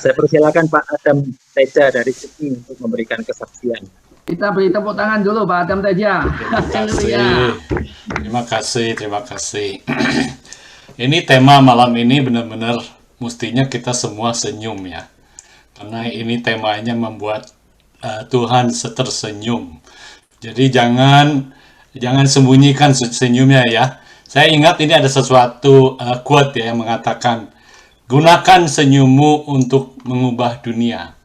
Saya persilakan Pak Adam Teja dari Sydney untuk memberikan kesaksian. Kita beri tepuk tangan dulu Pak Adam Teja. Terima kasih. Ini tema malam ini benar-benar mestinya kita semua senyum ya. Karena ini temanya membuat Tuhan tersenyum. Jadi jangan sembunyikan senyumnya ya. Saya ingat ini ada sesuatu quote ya yang mengatakan, gunakan senyummu untuk mengubah dunia.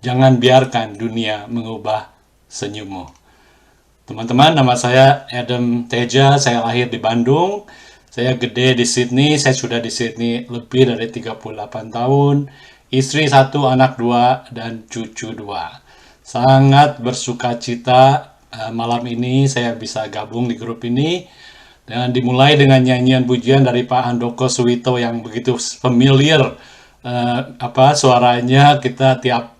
Jangan biarkan dunia mengubah senyummu. Teman-teman, nama saya Adam Teja, saya lahir di Bandung. Saya gede di Sydney, saya sudah di Sydney lebih dari 38 tahun. Istri 1, anak 2, dan cucu 2. Sangat bersuka cita malam ini saya bisa gabung di grup ini. Dan dimulai dengan nyanyian pujian dari Pak Handoko Suwito yang begitu familiar suaranya. Kita tiap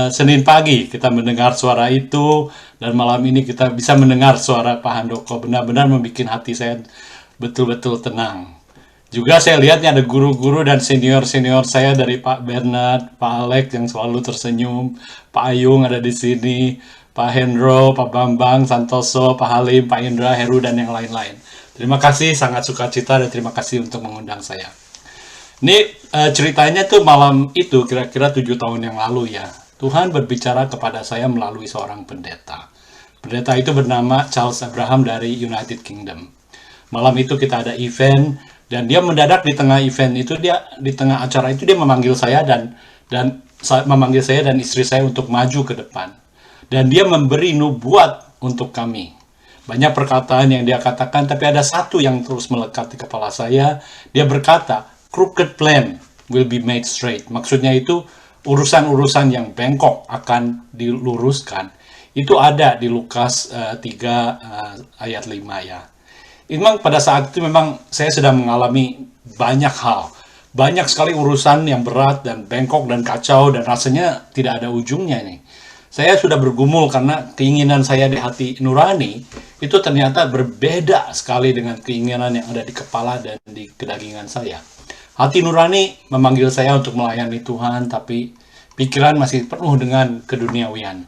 Senin pagi kita mendengar suara itu, dan malam ini kita bisa mendengar suara Pak Handoko. Benar-benar membuat hati saya betul-betul tenang. Juga saya lihatnya ada guru-guru dan senior-senior saya dari Pak Bernard, Pak Alex yang selalu tersenyum, Pak Ayung ada di sini, Pak Hendro, Pak Bambang, Santoso, Pak Halim, Pak Indra, Heru, dan yang lain-lain. Terima kasih, sangat sukacita, dan terima kasih untuk mengundang saya. Ini ceritanya tuh malam itu kira-kira 7 tahun yang lalu ya. Tuhan berbicara kepada saya melalui seorang pendeta. Pendeta itu bernama Charles Abraham dari United Kingdom. Malam itu kita ada event, dan dia mendadak di tengah event itu, di tengah acara itu dia memanggil saya dan memanggil saya dan istri saya untuk maju ke depan. Dan dia memberi nubuat untuk kami. Banyak perkataan yang dia katakan, tapi ada satu yang terus melekat di kepala saya. Dia berkata, crooked plan will be made straight. Maksudnya itu urusan-urusan yang bengkok akan diluruskan. Itu ada di Lukas 3 ayat 5 ya. Memang pada saat itu memang saya sedang mengalami banyak hal. Banyak sekali urusan yang berat dan bengkok dan kacau dan rasanya tidak ada ujungnya nih. Saya sudah bergumul karena keinginan saya di hati nurani itu ternyata berbeda sekali dengan keinginan yang ada di kepala dan di kedagingan saya. Hati nurani memanggil saya untuk melayani Tuhan, tapi pikiran masih penuh dengan keduniawian.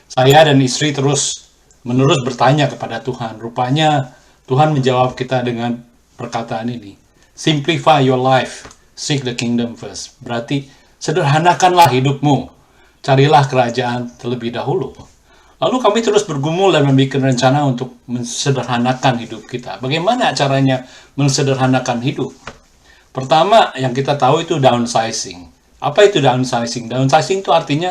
Saya dan istri terus-menerus bertanya kepada Tuhan. Rupanya Tuhan menjawab kita dengan perkataan ini. Simplify your life, seek the kingdom first. Berarti sederhanakanlah hidupmu. Carilah kerajaan terlebih dahulu. Lalu kami terus bergumul dan membuat rencana untuk mensederhanakan hidup kita. Bagaimana caranya mensederhanakan hidup? Pertama yang kita tahu itu downsizing. Apa itu downsizing? Downsizing itu artinya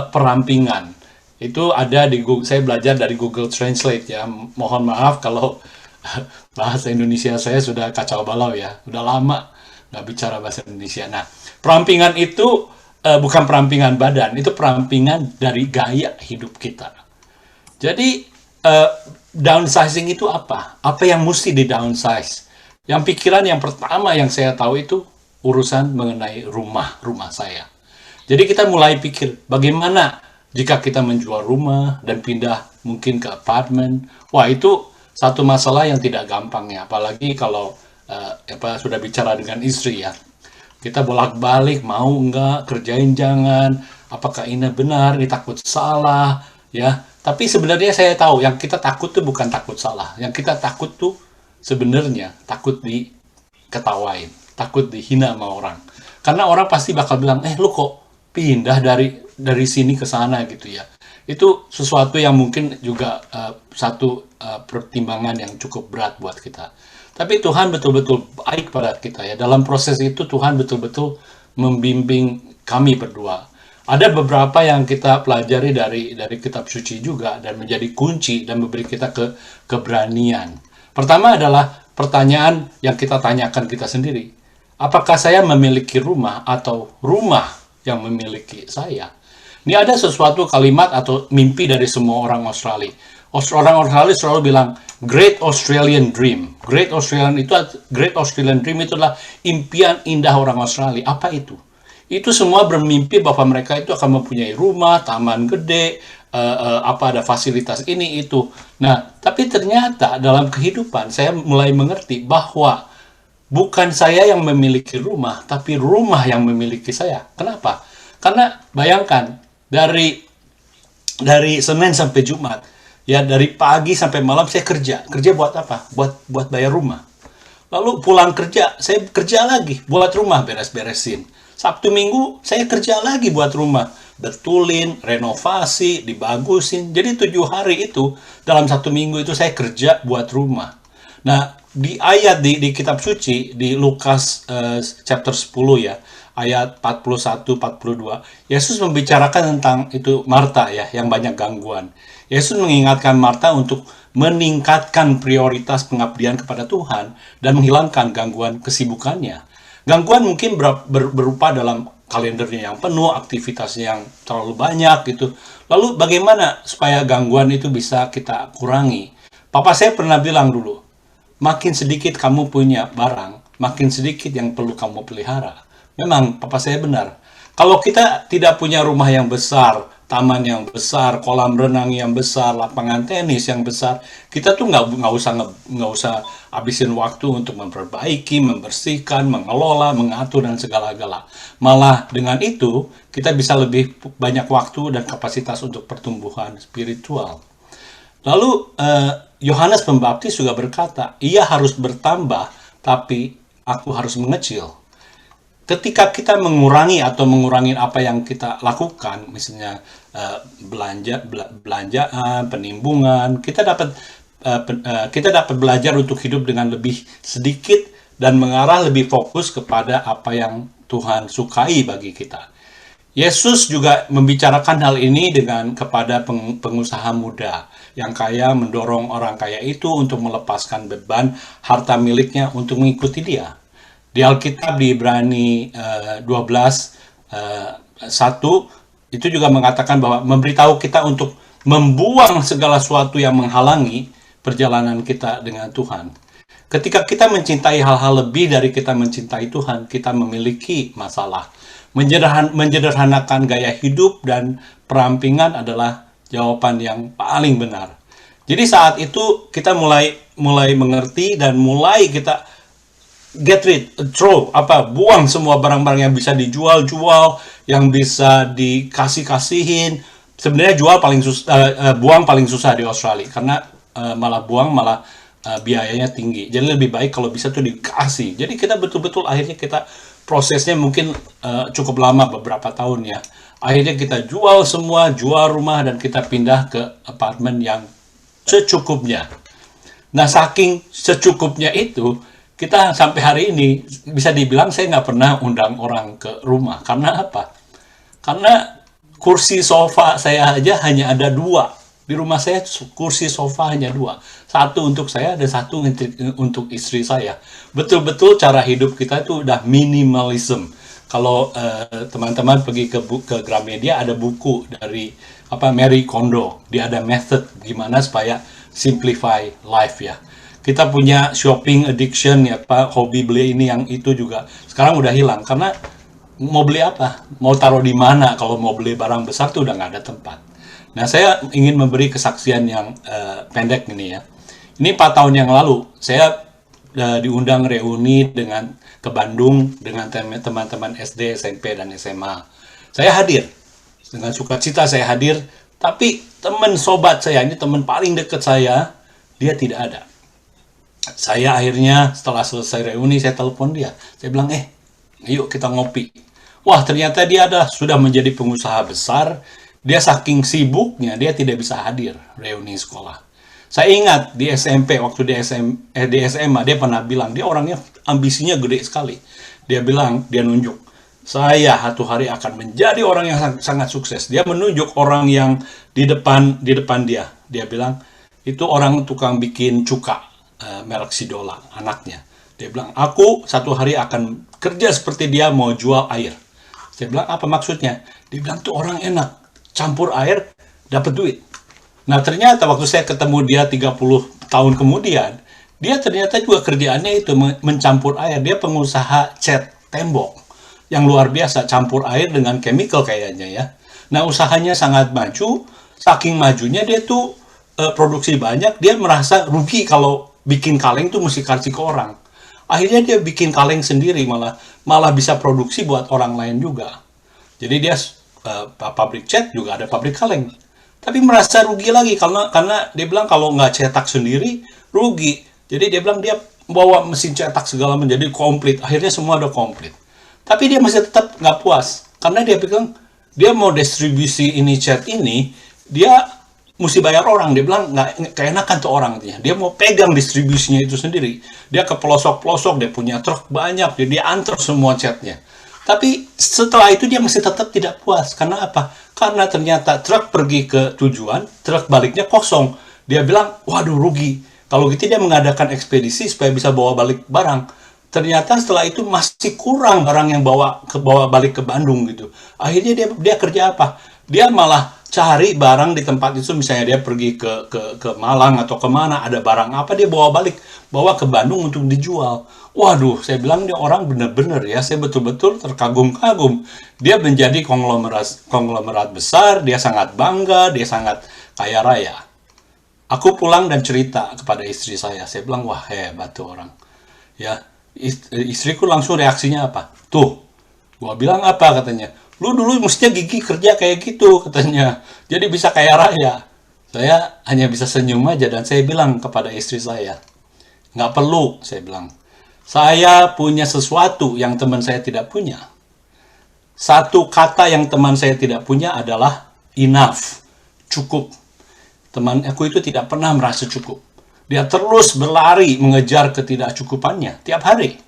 perampingan. Itu ada di Google, saya belajar dari Google Translate ya. Mohon maaf kalau bahasa Indonesia saya sudah kacau balau ya. Udah lama nggak bicara bahasa Indonesia. Nah, perampingan itu bukan perampingan badan, itu perampingan dari gaya hidup kita. Jadi downsizing itu apa? Apa yang mesti di downsize? Yang pikiran yang pertama yang saya tahu itu urusan mengenai rumah saya. Jadi kita mulai pikir bagaimana jika kita menjual rumah dan pindah mungkin ke apartemen. Wah, itu satu masalah yang tidak gampang ya, apalagi kalau sudah bicara dengan istri ya. Kita bolak-balik, mau enggak, kerjain jangan, apakah ini benar, ini takut salah, ya. Tapi sebenarnya saya tahu, yang kita takut tuh bukan takut salah. Yang kita takut tuh sebenarnya takut diketawain, takut dihina sama orang. Karena orang pasti bakal bilang, lu kok pindah dari sini ke sana gitu ya. Itu sesuatu yang mungkin juga satu pertimbangan yang cukup berat buat kita. Tapi Tuhan betul-betul baik pada kita ya. Dalam proses itu Tuhan betul-betul membimbing kami berdua. Ada beberapa yang kita pelajari dari kitab suci juga dan menjadi kunci dan memberi kita keberanian. Pertama adalah pertanyaan yang kita tanyakan kita sendiri. Apakah saya memiliki rumah atau rumah yang memiliki saya? Ini ada sesuatu kalimat atau mimpi dari semua orang Australia. Orang Australia selalu bilang Great Australian Dream. Great Australian Dream itu adalah impian indah orang Australia. Apa itu? Itu semua bermimpi bahwa mereka itu akan mempunyai rumah, taman gede, ada fasilitas ini itu. Nah, tapi ternyata dalam kehidupan saya mulai mengerti bahwa bukan saya yang memiliki rumah, tapi rumah yang memiliki saya. Kenapa? Karena bayangkan, dari Senin sampai Jumat, ya dari pagi sampai malam saya kerja. Kerja buat apa? Buat bayar rumah. Lalu pulang kerja, saya kerja lagi buat rumah, beres-beresin. Sabtu Minggu saya kerja lagi buat rumah, betulin, renovasi, dibagusin. Jadi 7 hari itu dalam 1 minggu itu saya kerja buat rumah. Nah, di ayat di kitab suci di Lukas chapter 10 ya, ayat 41-42, Yesus membicarakan tentang itu Marta ya, yang banyak gangguan. Yesus mengingatkan Marta untuk meningkatkan prioritas pengabdian kepada Tuhan dan menghilangkan gangguan kesibukannya. Gangguan mungkin berupa dalam kalendernya yang penuh, aktivitasnya yang terlalu banyak gitu. Lalu bagaimana supaya gangguan itu bisa kita kurangi? Papa saya pernah bilang dulu, makin sedikit kamu punya barang, makin sedikit yang perlu kamu pelihara. Memang papa saya benar. Kalau kita tidak punya rumah yang besar, taman yang besar, kolam renang yang besar, lapangan tenis yang besar, kita tuh nggak usah habisin waktu untuk memperbaiki, membersihkan, mengelola, mengatur dan segala-gala. Malah dengan itu kita bisa lebih banyak waktu dan kapasitas untuk pertumbuhan spiritual. Lalu Yohanes Pembaptis juga berkata, ia harus bertambah, tapi aku harus mengecil. Ketika kita mengurangi apa yang kita lakukan, misalnya belanjaan, penimbungan, kita dapat belajar untuk hidup dengan lebih sedikit dan mengarah lebih fokus kepada apa yang Tuhan sukai bagi kita. Yesus juga membicarakan hal ini kepada pengusaha muda yang kaya, mendorong orang kaya itu untuk melepaskan beban harta miliknya untuk mengikuti dia. Di Alkitab di Ibrani 12:1 itu juga mengatakan bahwa memberitahu kita untuk membuang segala sesuatu yang menghalangi perjalanan kita dengan Tuhan. Ketika kita mencintai hal-hal lebih dari kita mencintai Tuhan, kita memiliki masalah. Menyederhanakan gaya hidup dan perampingan adalah jawaban yang paling benar. Jadi saat itu kita mulai mengerti dan mulai kita buang semua barang-barang yang bisa dijual-jual, yang bisa dikasih-kasihin. Sebenarnya buang paling susah di Australia, karena malah biayanya tinggi. Jadi lebih baik kalau bisa tuh dikasih. Jadi kita betul-betul akhirnya kita prosesnya mungkin cukup lama, beberapa tahun ya. Akhirnya kita jual rumah dan kita pindah ke apartemen yang secukupnya. Nah, saking secukupnya itu, kita sampai hari ini bisa dibilang saya nggak pernah undang orang ke rumah. Karena apa? Karena kursi sofa saya aja hanya ada 2. Di rumah saya kursi sofa hanya 2. Satu untuk saya dan satu untuk istri saya. Betul-betul cara hidup kita itu udah minimalism. Kalau teman-teman pergi ke Gramedia, ada buku dari Marie Kondo. Dia ada method gimana supaya simplify life ya. Kita punya shopping addiction ya, hobi beli ini yang itu juga sekarang udah hilang, karena mau beli apa, mau taruh di mana? Kalau mau beli barang besar tuh udah nggak ada tempat. Nah, saya ingin memberi kesaksian yang pendek ini ya. Ini 4 tahun yang lalu saya diundang reuni ke Bandung dengan teman-teman SD, SMP dan SMA. Saya hadir dengan sukacita, saya hadir, tapi teman sobat saya ini, teman paling dekat saya, dia tidak ada. Saya akhirnya setelah selesai reuni, saya telepon dia. Saya bilang, yuk kita ngopi. Wah, ternyata dia sudah menjadi pengusaha besar. Dia saking sibuknya, dia tidak bisa hadir reuni sekolah. Saya ingat di SMP, waktu di SMA, dia pernah bilang, dia orangnya ambisinya gede sekali. Dia bilang, dia nunjuk, saya satu hari akan menjadi orang yang sangat sukses. Dia menunjuk orang yang di depan dia. Dia bilang, itu orang tukang bikin cuka. Merek Sidola, anaknya. Dia bilang, aku satu hari akan kerja seperti dia, mau jual air. Saya bilang, apa maksudnya? Dia bilang, tuh orang enak, campur air, dapat duit. Nah, ternyata waktu saya ketemu dia 30 tahun kemudian, dia ternyata juga kerjaannya itu mencampur air. Dia pengusaha cat tembok yang luar biasa, campur air dengan chemical kayaknya ya. Nah, usahanya sangat maju, saking majunya dia tuh produksi banyak, dia merasa rugi kalau bikin kaleng tuh mesti kasih ke orang. Akhirnya dia bikin kaleng sendiri, malah bisa produksi buat orang lain juga. Jadi dia pabrik cat juga ada pabrik kaleng. Tapi merasa rugi lagi karena dia bilang kalau nggak cetak sendiri rugi. Jadi dia bilang dia bawa mesin cetak segala menjadi komplit. Akhirnya semua udah komplit. Tapi dia masih tetap nggak puas karena dia bilang dia mau distribusi ini cat ini, dia mesti bayar orang. Dia bilang nggak keenakan tuh orang, dia mau pegang distribusinya itu sendiri. Dia ke pelosok-pelosok, dia punya truk banyak, dia antar semua catnya. Tapi setelah itu dia masih tetap tidak puas. Karena apa? Karena ternyata truk pergi ke tujuan, truk baliknya kosong. Dia bilang, waduh rugi. Kalau gitu dia mengadakan ekspedisi supaya bisa bawa balik barang. Ternyata setelah itu masih kurang barang yang bawa balik ke Bandung gitu. Akhirnya dia kerja apa? Dia malah cari barang di tempat itu, misalnya dia pergi ke Malang atau kemana, ada barang apa dia bawa ke Bandung untuk dijual. Waduh, saya bilang dia orang benar-benar ya, saya betul-betul terkagum-kagum. Dia menjadi konglomerat besar, dia sangat bangga, dia sangat kaya raya. Aku pulang dan cerita kepada istri saya bilang, wah hebat tuh orang. Ya, istriku langsung reaksinya apa? Tuh, gua bilang apa katanya? Lu dulu mestinya gigi kerja kayak gitu katanya. Jadi bisa kaya raya. Saya hanya bisa senyum aja dan saya bilang kepada istri saya, nggak perlu, saya bilang. Saya punya sesuatu yang teman saya tidak punya. Satu kata yang teman saya tidak punya adalah enough, cukup. Teman aku itu tidak pernah merasa cukup. Dia terus berlari mengejar ketidakcukupannya tiap hari.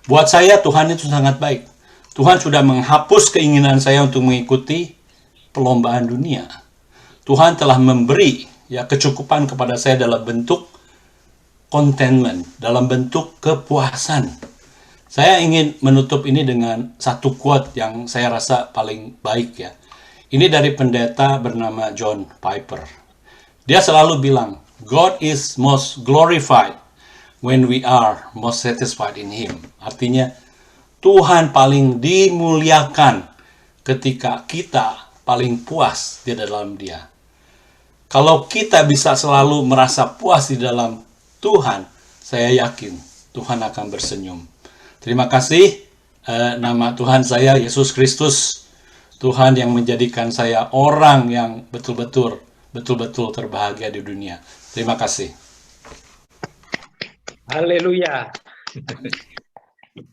Buat saya Tuhan itu sangat baik. Tuhan sudah menghapus keinginan saya untuk mengikuti perlombaan dunia. Tuhan telah memberi ya kecukupan kepada saya dalam bentuk contentment, dalam bentuk kepuasan. Saya ingin menutup ini dengan satu quote yang saya rasa paling baik ya. Ini dari pendeta bernama John Piper. Dia selalu bilang, God is most glorified when we are most satisfied in Him. Artinya, Tuhan paling dimuliakan ketika kita paling puas di dalam Dia. Kalau kita bisa selalu merasa puas di dalam Tuhan, saya yakin Tuhan akan bersenyum. Terima kasih. Nama Tuhan saya Yesus Kristus. Tuhan yang menjadikan saya orang yang betul-betul terbahagia di dunia. Terima kasih. Haleluya.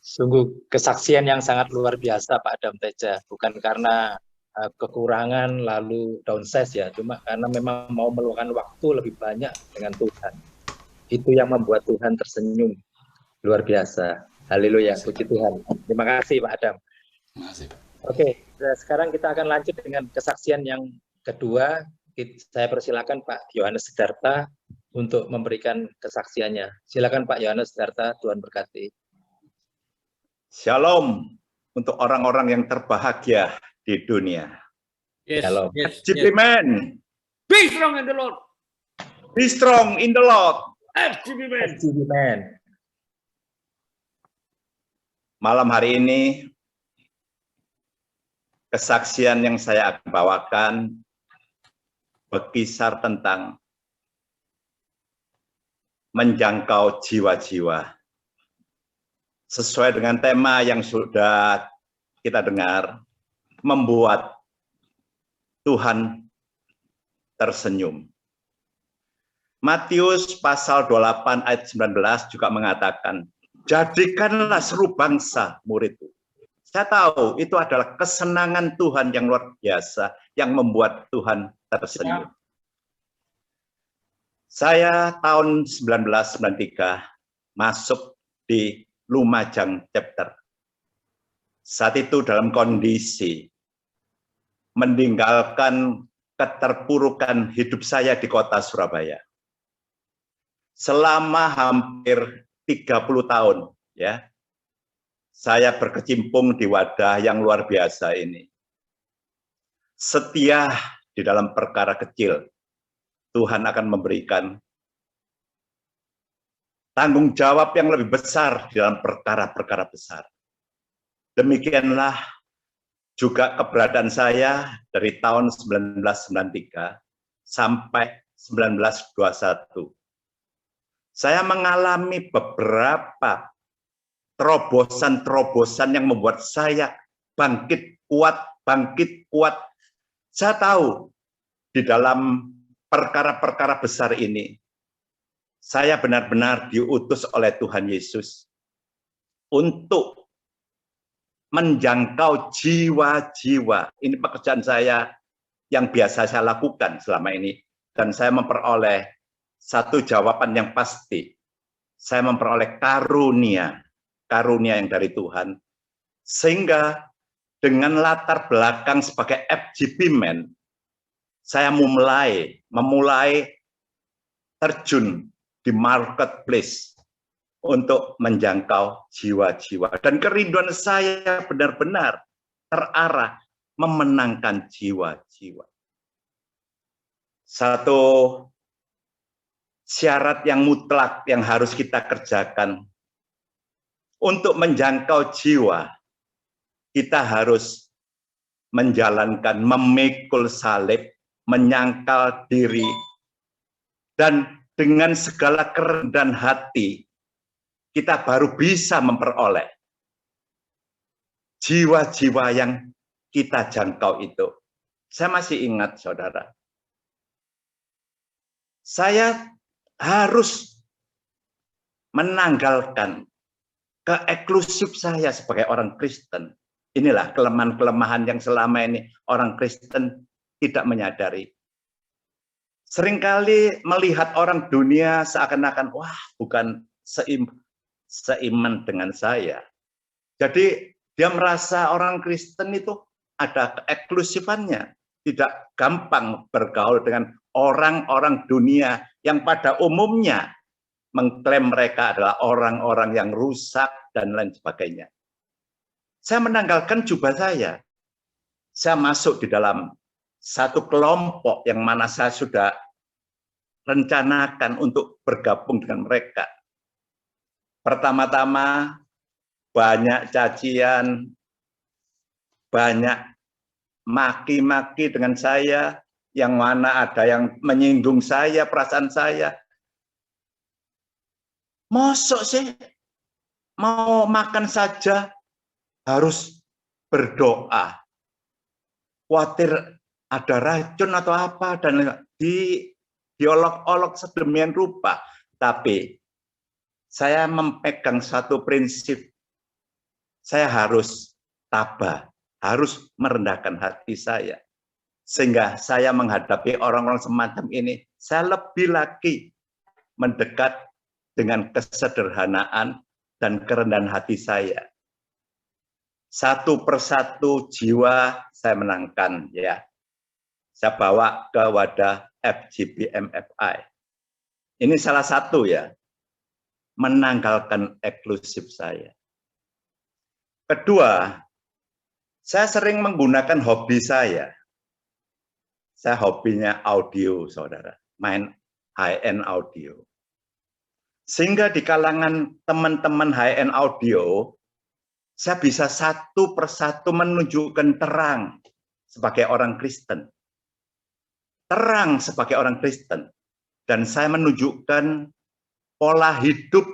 Sungguh kesaksian yang sangat luar biasa Pak Adam Teja. Bukan karena kekurangan lalu downsize ya, cuma karena memang mau meluangkan waktu lebih banyak dengan Tuhan. Itu yang membuat Tuhan tersenyum. Luar biasa. Haleluya, puji Tuhan. Terima kasih Pak Adam. Terima kasih, Pak. Oke, sekarang kita akan lanjut dengan kesaksian yang kedua. Saya persilakan Pak Yohanes Sidarta untuk memberikan kesaksiannya. Silakan Pak Yohanes Sidarta, Tuhan berkati. Shalom untuk orang-orang yang terbahagia di dunia. Yes, Shalom. yes, Simply yes. man, Be strong in the Lord. be strong in the Lord. FGB man. FGB Man. Malam hari ini, kesaksian yang saya akan bawakan berkisar tentang menjangkau jiwa-jiwa. Sesuai dengan tema yang sudah kita dengar, membuat Tuhan tersenyum. Matius pasal 28 ayat 19 juga mengatakan, jadikanlah seru bangsa muridku. Saya tahu itu adalah kesenangan Tuhan yang luar biasa yang membuat Tuhan tersenyum. Saya tahun 1993 masuk di Lumajang chapter. Saat itu dalam kondisi meninggalkan keterpurukan hidup saya di kota Surabaya. Selama hampir 30 tahun ya, saya berkecimpung di wadah yang luar biasa ini. Setia di dalam perkara kecil, Tuhan akan memberikan tanggung jawab yang lebih besar di dalam perkara-perkara besar. Demikianlah juga keberadaan saya dari tahun 1993 sampai 1921. Saya mengalami beberapa terobosan-terobosan yang membuat saya bangkit kuat. Saya tahu di dalam perkara-perkara besar ini, saya benar-benar diutus oleh Tuhan Yesus untuk menjangkau jiwa-jiwa. Ini pekerjaan saya yang biasa saya lakukan selama ini. Dan saya memperoleh satu jawaban yang pasti. Saya memperoleh karunia yang dari Tuhan. Sehingga dengan latar belakang sebagai FGP Man, saya memulai terjun di marketplace untuk menjangkau jiwa-jiwa. Dan kerinduan saya benar-benar terarah memenangkan jiwa-jiwa. Satu syarat yang mutlak yang harus kita kerjakan untuk menjangkau jiwa, kita harus menjalankan, memikul salib, menyangkal diri, dan dengan segala kerendahan hati, kita baru bisa memperoleh jiwa-jiwa yang kita jangkau itu. Saya masih ingat, saudara, saya harus menanggalkan keeklusif saya sebagai orang Kristen. Inilah kelemahan-kelemahan yang selama ini orang Kristen tidak menyadari. Seringkali melihat orang dunia seakan-akan, wah, bukan seiman dengan saya. Jadi dia merasa orang Kristen itu ada keeklusifannya, tidak gampang bergaul dengan orang-orang dunia yang pada umumnya mengklaim mereka adalah orang-orang yang rusak dan lain sebagainya. Saya menanggalkan jubah saya. Saya masuk di dalam satu kelompok yang mana saya sudah rencanakan untuk bergabung dengan mereka. Pertama-tama banyak cacian, banyak maki-maki dengan saya, yang mana ada yang menyinggung saya, perasaan saya. Mosok sih mau makan saja harus berdoa. Khawatir ada racun atau apa, dan diolok-olok sedemikian rupa. Tapi saya memegang satu prinsip. Saya harus tabah, harus merendahkan hati saya. Sehingga saya menghadapi orang-orang semacam ini, saya lebih lagi mendekat dengan kesederhanaan dan kerendahan hati saya. Satu persatu jiwa saya menangkan, ya. Saya bawa ke wadah FGP MFI. Ini salah satu, ya, menanggalkan eksklusif saya. Kedua, saya sering menggunakan hobi saya. Saya hobinya audio, saudara, main high-end audio. Sehingga di kalangan teman-teman high-end audio, saya bisa satu persatu menunjukkan terang sebagai orang Kristen. Terang sebagai orang Kristen. Dan saya menunjukkan pola hidup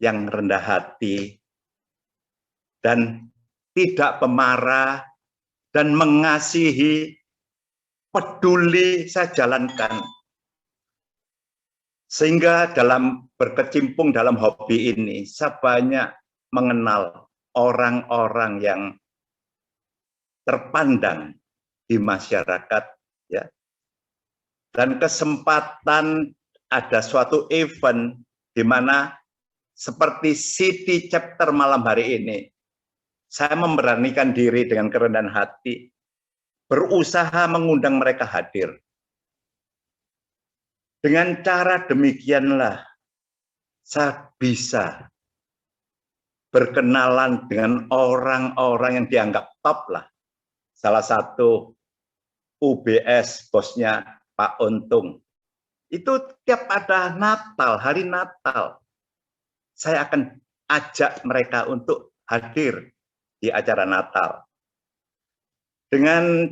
yang rendah hati dan tidak pemarah dan mengasihi, peduli saya jalankan. Sehingga dalam berkecimpung dalam hobi ini, saya banyak mengenal orang-orang yang terpandang di masyarakat, ya. Dan kesempatan ada suatu event di mana seperti City Chapter malam hari ini, saya memberanikan diri dengan kerendahan hati, berusaha mengundang mereka hadir. Dengan cara demikianlah saya bisa berkenalan dengan orang-orang yang dianggap top lah. Salah satu UBS, bosnya Pak Untung. Itu tiap ada Natal, hari Natal, saya akan ajak mereka untuk hadir di acara Natal. Dengan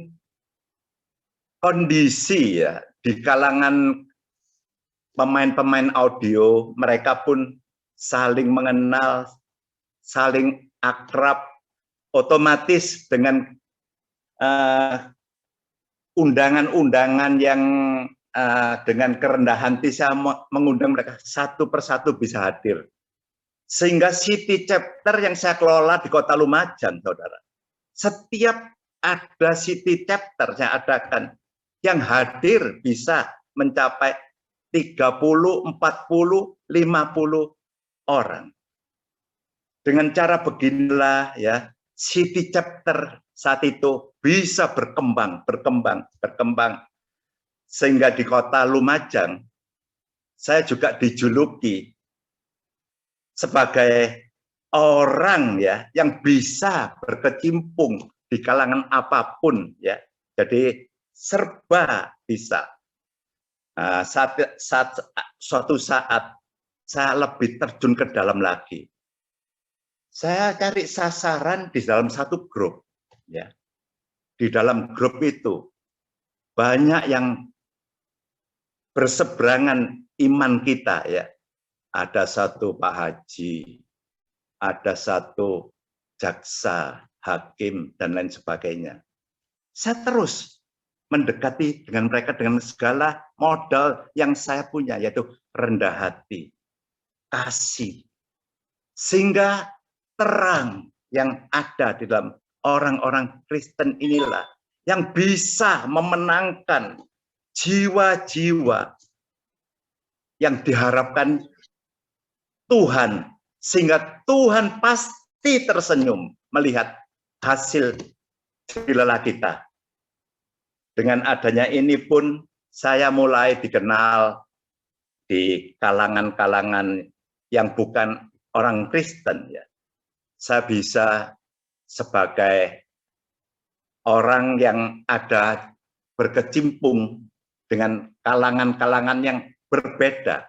kondisi, ya, di kalangan pemain-pemain audio, mereka pun saling mengenal, saling akrab, otomatis dengan undangan-undangan yang dengan kerendahan hati saya mengundang mereka satu persatu bisa hadir. Sehingga City Chapter yang saya kelola di Kota Lumajang, saudara, setiap ada City Chapter saya adakan, yang hadir bisa mencapai 30, 40, 50 orang. Dengan cara beginilah ya, City Chapter saat itu bisa berkembang. Sehingga di Kota Lumajang, saya juga dijuluki sebagai orang ya yang bisa berkecimpung di kalangan apapun ya. Jadi serba bisa. Nah, suatu saat saya lebih terjun ke dalam lagi. Saya cari sasaran di dalam satu grup ya. Di dalam grup itu banyak yang berseberangan iman kita ya. Ada satu Pak Haji, ada satu jaksa, hakim, dan lain sebagainya. Saya terus mendekati dengan mereka dengan segala modal yang saya punya, yaitu rendah hati, kasih. Sehingga terang yang ada di dalam orang-orang Kristen inilah yang bisa memenangkan jiwa-jiwa yang diharapkan Tuhan, sehingga Tuhan pasti tersenyum melihat hasil lelah kita. Dengan adanya ini pun saya mulai dikenal di kalangan-kalangan yang bukan orang Kristen ya. Saya bisa sebagai orang yang ada berkecimpung dengan kalangan-kalangan yang berbeda.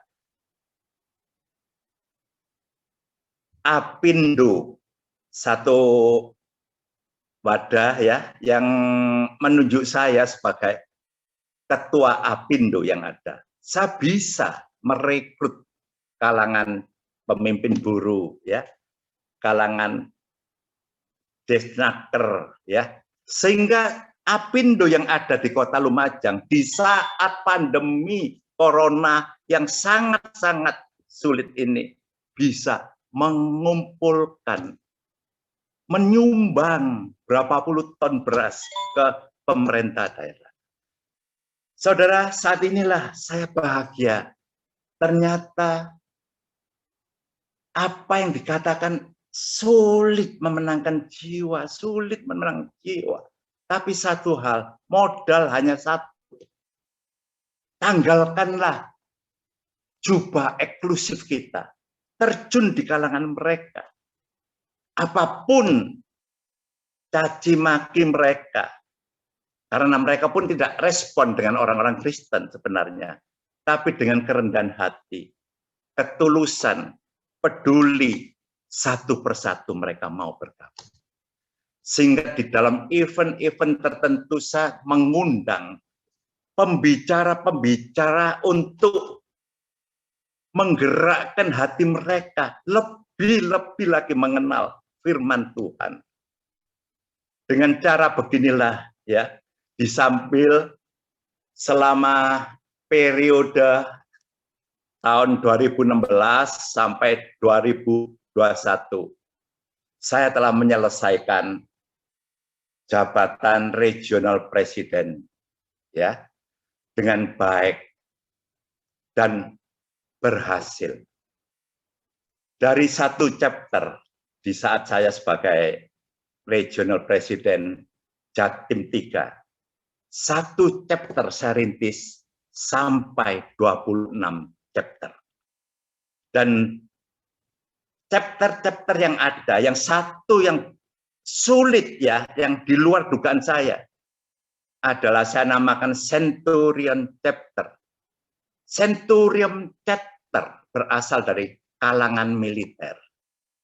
Apindo, satu wadah ya yang menunjuk saya sebagai ketua Apindo yang ada. Saya bisa merekrut kalangan pemimpin buruh ya, kalangan desnaker ya, sehingga Apindo yang ada di Kota Lumajang di saat pandemi corona yang sangat-sangat sulit ini bisa mengumpulkan, menyumbang berapa puluh ton beras ke pemerintah daerah. Saudara, saat inilah saya bahagia. Ternyata apa yang dikatakan sulit memenangkan jiwa, sulit memenangkan jiwa. Tapi satu hal, modal hanya satu. Tanggalkanlah jubah eksklusif kita. Terjun di kalangan mereka. Apapun caci maki mereka. Karena mereka pun tidak respon dengan orang-orang Kristen sebenarnya. Tapi dengan kerendahan hati, ketulusan, peduli, satu persatu mereka mau bergabung. Sehingga di dalam event-event tertentu saya mengundang pembicara-pembicara untuk menggerakkan hati mereka lebih lagi mengenal firman Tuhan. Dengan cara beginilah ya, disambil selama periode tahun 2016 sampai 2021 saya telah menyelesaikan jabatan regional presiden ya dengan baik dan berhasil. Dari satu chapter di saat saya sebagai regional presiden Jatim 3, satu chapter saya rintis sampai 26 chapter. Dan chapter-chapter yang ada, yang satu yang sulit ya, yang di luar dugaan saya, adalah saya namakan Centurion Chapter. Centurion Chapter berasal dari kalangan militer.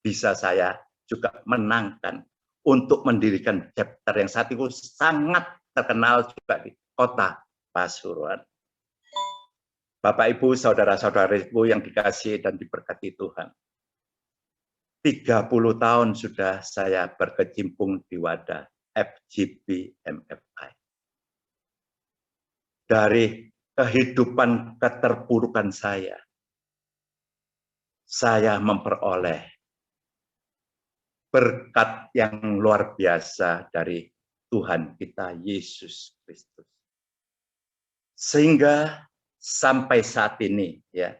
Bisa saya juga menangkan untuk mendirikan chapter yang saat itu sangat terkenal juga di kota Pasuruan. Bapak Ibu, saudara-saudariku yang dikasihi dan diberkati Tuhan. 30 tahun sudah saya berkecimpung di wadah FGP MFI. Dari kehidupan keterpurukan saya memperoleh berkat yang luar biasa dari Tuhan kita Yesus Kristus. Sehingga sampai saat ini ya,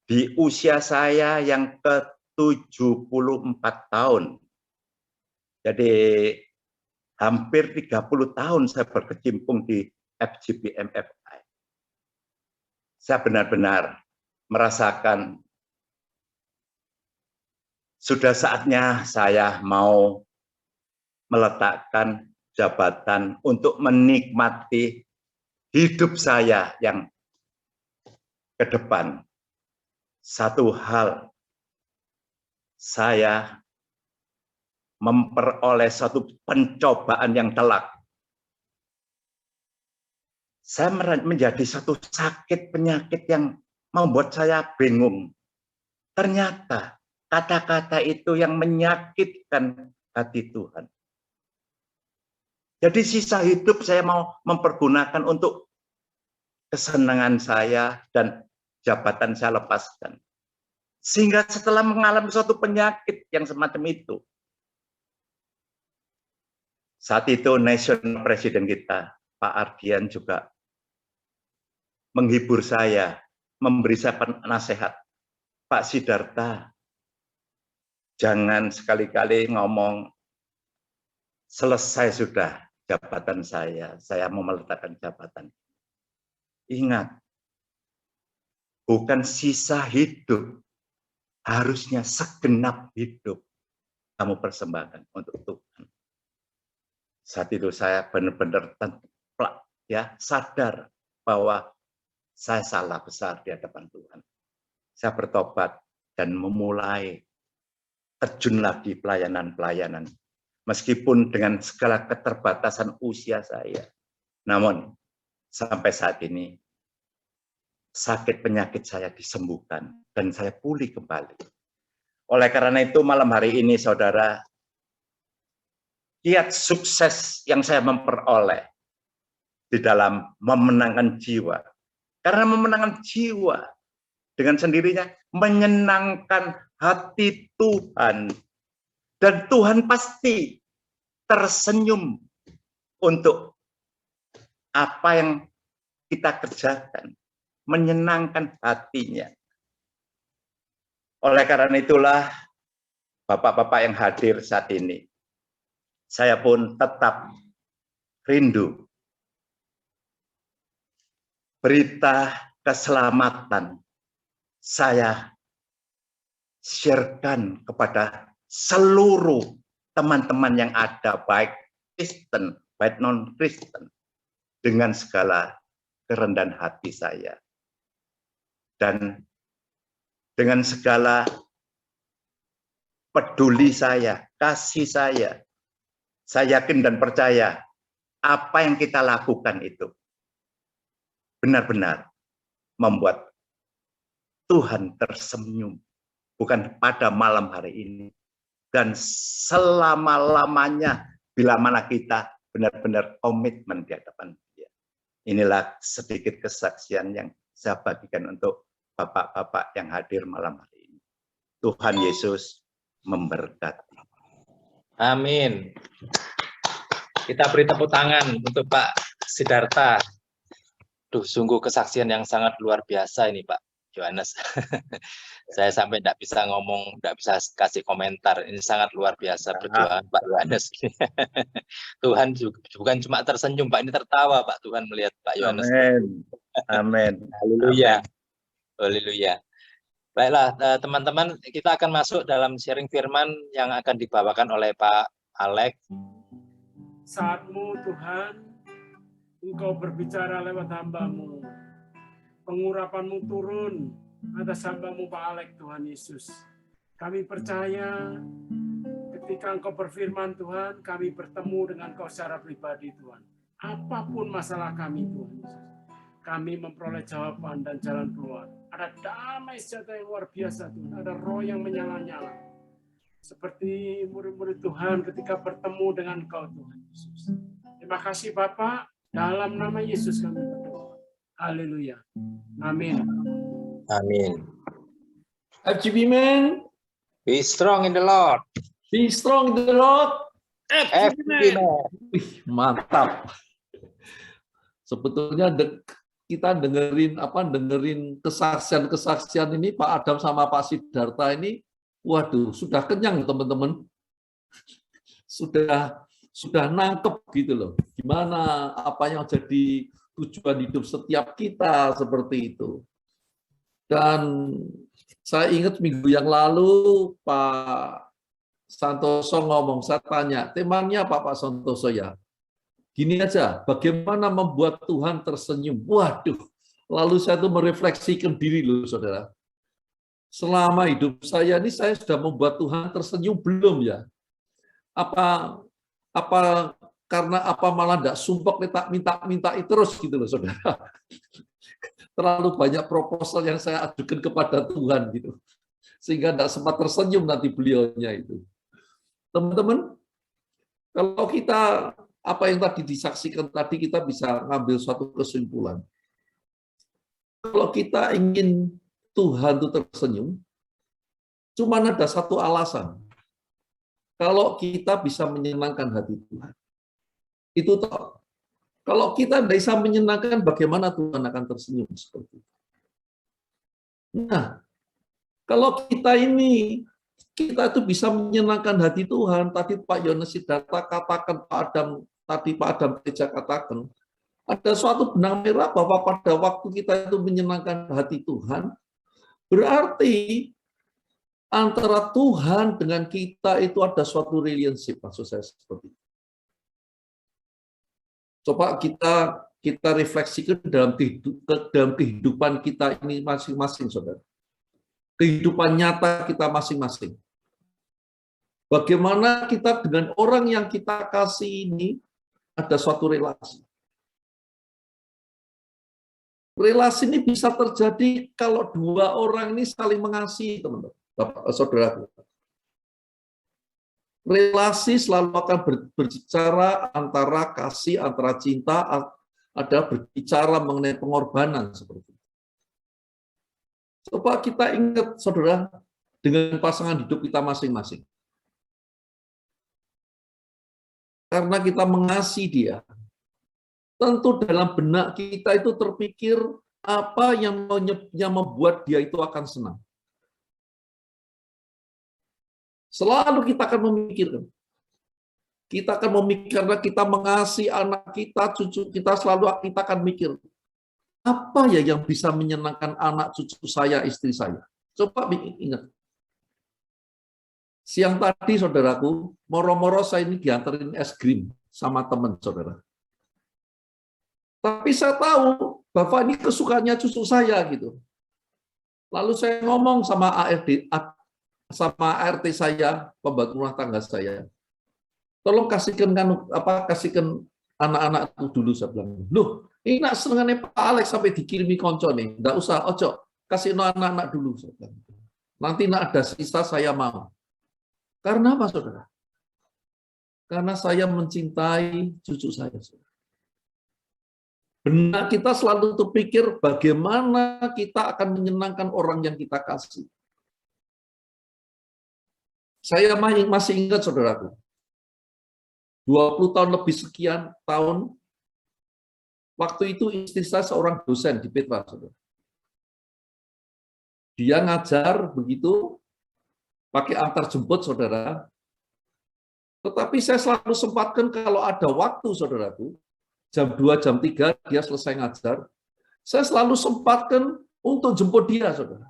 di usia saya yang ke-74 tahun, jadi hampir 30 tahun saya berkecimpung di FGP MFI. Saya benar-benar merasakan sudah saatnya saya mau meletakkan jabatan untuk menikmati hidup saya yang ke depan. Satu hal, saya memperoleh satu pencobaan yang telak. Saya menjadi satu sakit penyakit yang membuat saya bingung. Ternyata kata-kata itu yang menyakitkan hati Tuhan. Jadi sisa hidup saya mau mempergunakan untuk kesenangan saya dan jabatan saya lepaskan. Sehingga setelah mengalami suatu penyakit yang semacam itu, saat itu national president kita, Pak Ardian juga menghibur saya, memberi saya nasihat. Pak Sidarta, jangan sekali-kali ngomong selesai sudah jabatan saya mau meletakkan jabatan. Ingat, bukan sisa hidup, harusnya segenap hidup kamu persembahkan untuk Tuhan. Saat itu saya benar-benar ya sadar bahwa saya salah besar di hadapan Tuhan. Saya bertobat dan memulai terjun lagi pelayanan-pelayanan. Meskipun dengan segala keterbatasan usia saya. Namun sampai saat ini sakit penyakit saya disembuhkan dan saya pulih kembali. Oleh karena itu malam hari ini saudara, kiat sukses yang saya memperoleh di dalam memenangkan jiwa. Karena memenangkan jiwa dengan sendirinya menyenangkan hati Tuhan. Dan Tuhan pasti tersenyum untuk apa yang kita kerjakan. Menyenangkan hatinya. Oleh karena itulah, Bapak-bapak yang hadir saat ini, saya pun tetap rindu berita keselamatan saya sharekan kepada seluruh teman-teman yang ada, baik Kristen, baik non-Kristen, dengan segala kerendahan hati saya. Dan dengan segala peduli saya, kasih saya yakin dan percaya apa yang kita lakukan itu benar-benar membuat Tuhan tersenyum, bukan pada malam hari ini, dan selama-lamanya bila mana kita benar-benar komitmen di hadapan Dia. Inilah sedikit kesaksian yang saya bagikan untuk bapak-bapak yang hadir malam hari ini. Tuhan Yesus memberkati. Amin. Kita beri tepuk tangan untuk Pak Sidarta. Duh, sungguh kesaksian yang sangat luar biasa ini Pak Yohanes. Saya sampai tidak bisa ngomong, tidak bisa kasih komentar. Ini sangat luar biasa perjuangan Pak Yohanes. Tuhan juga, bukan cuma tersenyum Pak, ini tertawa Pak Tuhan melihat Pak Yohanes. Amin. Amin. Haleluya. Haleluya. Baiklah teman-teman, kita akan masuk dalam sharing firman yang akan dibawakan oleh Pak Alex. Saatmu Tuhan, Engkau berbicara lewat hamba-Mu. Pengurapan-Mu turun atas hamba-Mu Pak Alex, Tuhan Yesus. Kami percaya ketika Engkau berfirman Tuhan, kami bertemu dengan Engkau secara pribadi Tuhan. Apapun masalah kami Tuhan Yesus, kami memperoleh jawaban dan jalan keluar. Ada damai sejahtera yang luar biasa Tuhan, ada roh yang menyala-nyala. seperti murid-murid Tuhan ketika bertemu dengan Engkau Tuhan Yesus. Terima kasih Bapak, dalam nama Yesus kami berdoa. Haleluya. Amin. Amin. FGB man, Be strong in the Lord. be strong in the Lord. FGB man. Amen. Wih, mantap. Sebetulnya kita dengerin kesaksian ini Pak Adam sama Pak Siddhartha ini, waduh, sudah kenyang teman-teman. Sudah nangkep gitu loh. Gimana apa yang jadi tujuan hidup setiap kita seperti itu. Dan saya ingat minggu yang lalu Pak Santoso ngomong, saya tanya, temanya apa Pak Santoso ya? Gini aja, bagaimana membuat Tuhan tersenyum? Waduh, lalu saya tuh merefleksikan diri loh saudara. Selama hidup saya ini saya sudah membuat Tuhan tersenyum belum ya? Apa karena apa malah enggak sumpek minta terus gitu loh saudara. Terlalu banyak proposal yang saya ajukan kepada Tuhan gitu. Sehingga enggak sempat tersenyum nanti beliaunya itu. Teman-teman, kalau kita apa yang tadi disaksikan tadi kita bisa ngambil suatu kesimpulan. Kalau kita ingin Tuhan itu tersenyum, cuma ada satu alasan. Kalau kita bisa menyenangkan hati Tuhan. Itu toh. Kalau kita tidak bisa menyenangkan, bagaimana Tuhan akan tersenyum seperti itu. Nah, kalau kita itu bisa menyenangkan hati Tuhan. Tadi Pak Yones Siddhartha katakan, Pak Adam Teja katakan, ada suatu benang merah bahwa pada waktu kita itu menyenangkan hati Tuhan, berarti antara Tuhan dengan kita itu ada suatu relationship, maksud saya seperti itu. Coba kita refleksikan dalam kehidupan kita ini masing-masing, saudara. Kehidupan nyata kita masing-masing. Bagaimana kita dengan orang yang kita kasih ini ada suatu relasi. Relasi ini bisa terjadi kalau dua orang ini saling mengasihi, teman-teman, saudara. Relasi selalu akan berbicara antara kasih, antara cinta, ada berbicara mengenai pengorbanan seperti itu. Coba kita ingat, saudara, dengan pasangan hidup kita masing-masing. Karena kita mengasihi dia, tentu dalam benak kita itu terpikir apa yang membuat dia itu akan senang. Selalu kita akan memikirkan. Kita akan memikir karena kita mengasihi anak kita, cucu kita, selalu kita akan mikir, apa ya yang bisa menyenangkan anak cucu saya, istri saya. Coba ingat. Siang tadi, saudaraku, moro-moro saya ini diantarin es krim sama teman, saudara. Tapi saya tahu, Bapak ini kesukaannya cucu saya, gitu. Lalu saya ngomong sama ART saya, pembantu rumah tangga saya, tolong kasihkan anak-anak itu dulu, saya bilang. Loh, ini nak senengannya Pak Alex sampai dikirimi konco nih, nggak usah, ojo, kasih anak-anak dulu, saya bilang. Nanti nak ada sisa saya mau. Karena apa, saudara? Karena saya mencintai cucu saya, saudara. Benar, kita selalu terpikir bagaimana kita akan menyenangkan orang yang kita kasih. Saya masih ingat, saudaraku, 20 tahun lebih sekian tahun, waktu itu istri saya seorang dosen di Petra, saudara. Dia ngajar begitu, pakai antar jemput, saudara. Tetapi saya selalu sempatkan kalau ada waktu, saudaraku, jam 2, jam 3, dia selesai ngajar, saya selalu sempatkan untuk jemput dia, saudara.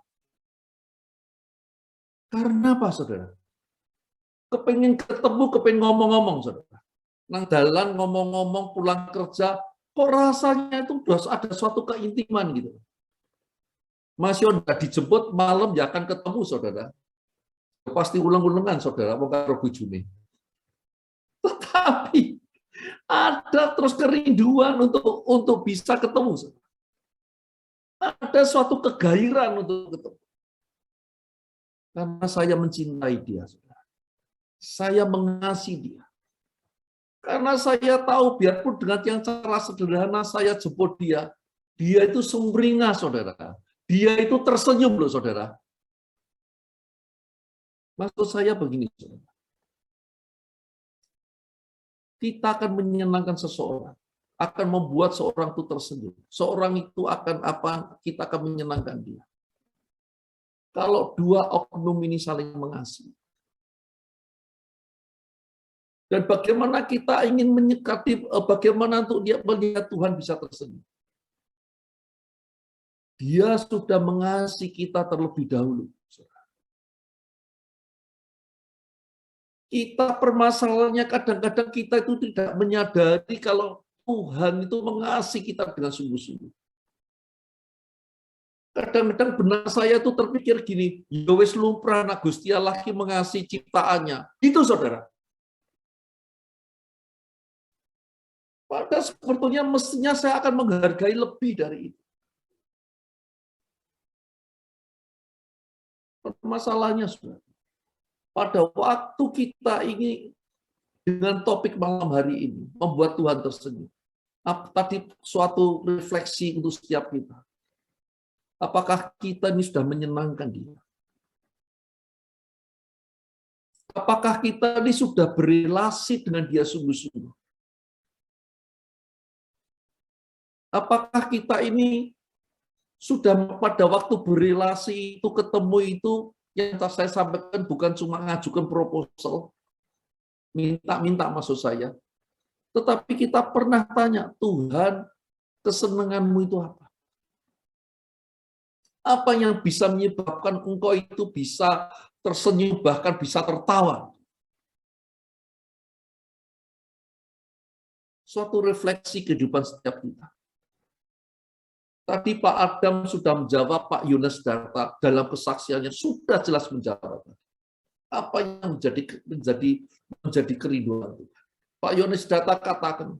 Karena apa, saudara? Kepengen ketemu, kepengen ngomong-ngomong, saudara. Nang dalan ngomong-ngomong, pulang kerja, kok rasanya itu ada suatu keintiman gitu. Masih udah dijemput malam ya akan ketemu, saudara. Pasti ulang-ulangan, saudara, mau karo bojone. Tetapi ada terus kerinduan untuk bisa ketemu, saudara. Ada suatu kegairahan untuk ketemu. Karena saya mencintai dia, saudara. Saya mengasihi dia. Karena saya tahu biarpun dengan yang cara sederhana saya jemput dia, dia itu sumringah, saudara. Dia itu tersenyum loh, saudara. Maksud saya begini, saudara. Kita akan menyenangkan seseorang, akan membuat seorang itu tersenyum. Seorang itu akan apa? Kita akan menyenangkan dia. Kalau dua oknum ini saling mengasihi. Dan bagaimana kita ingin menyikapi, bagaimana untuk dia melihat Tuhan bisa tersenyum. Dia sudah mengasihi kita terlebih dahulu. Kita permasalahannya kadang-kadang kita itu tidak menyadari kalau Tuhan itu mengasihi kita dengan sungguh-sungguh. Kadang-kadang benar saya itu terpikir gini, ya wis lumrah nak Gusti Allah mengasihi ciptaannya. Itu saudara. Padahal sebetulnya mestinya saya akan menghargai lebih dari itu. Masalahnya, saudara, pada waktu kita ingin dengan topik malam hari ini, membuat Tuhan tersenyum. Tadi suatu refleksi untuk setiap kita. Apakah kita ini sudah menyenangkan dia? Apakah kita ini sudah berelasi dengan dia sungguh-sungguh? Apakah kita ini sudah pada waktu berelasi itu ketemu itu yang saya sampaikan bukan cuma ngajukan proposal, minta maksud saya, tetapi kita pernah tanya, Tuhan, kesenanganmu itu apa? Apa yang bisa menyebabkan engkau itu bisa tersenyum, bahkan bisa tertawa? Suatu refleksi kehidupan setiap kita. Tadi Pak Adam sudah menjawab, Pak Yones Darta dalam kesaksiannya sudah jelas menjawab. Apa yang menjadi kerinduan Tuhan? Pak Yones Darta katakan,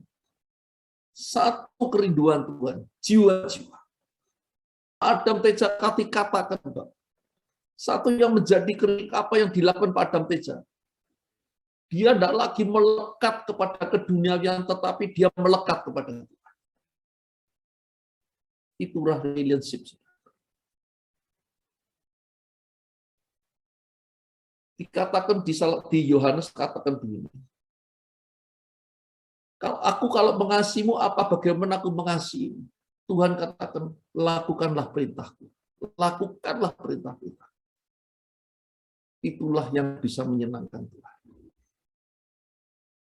satu kerinduan Tuhan, jiwa-jiwa. Adam Teja katakan, Pak, satu yang menjadi apa yang dilakukan Pak Adam Teja. Dia tidak lagi melekat kepada keduniawian, tetapi dia melekat kepada Tuhan. Itulah relationship. Dikatakan di Yohanes katakan begini. Kalau mengasihimu, apa bagaimana aku mengasihimu? Tuhan katakan, lakukanlah perintahku. Lakukanlah perintah-perintah. Itulah yang bisa menyenangkan Tuhan.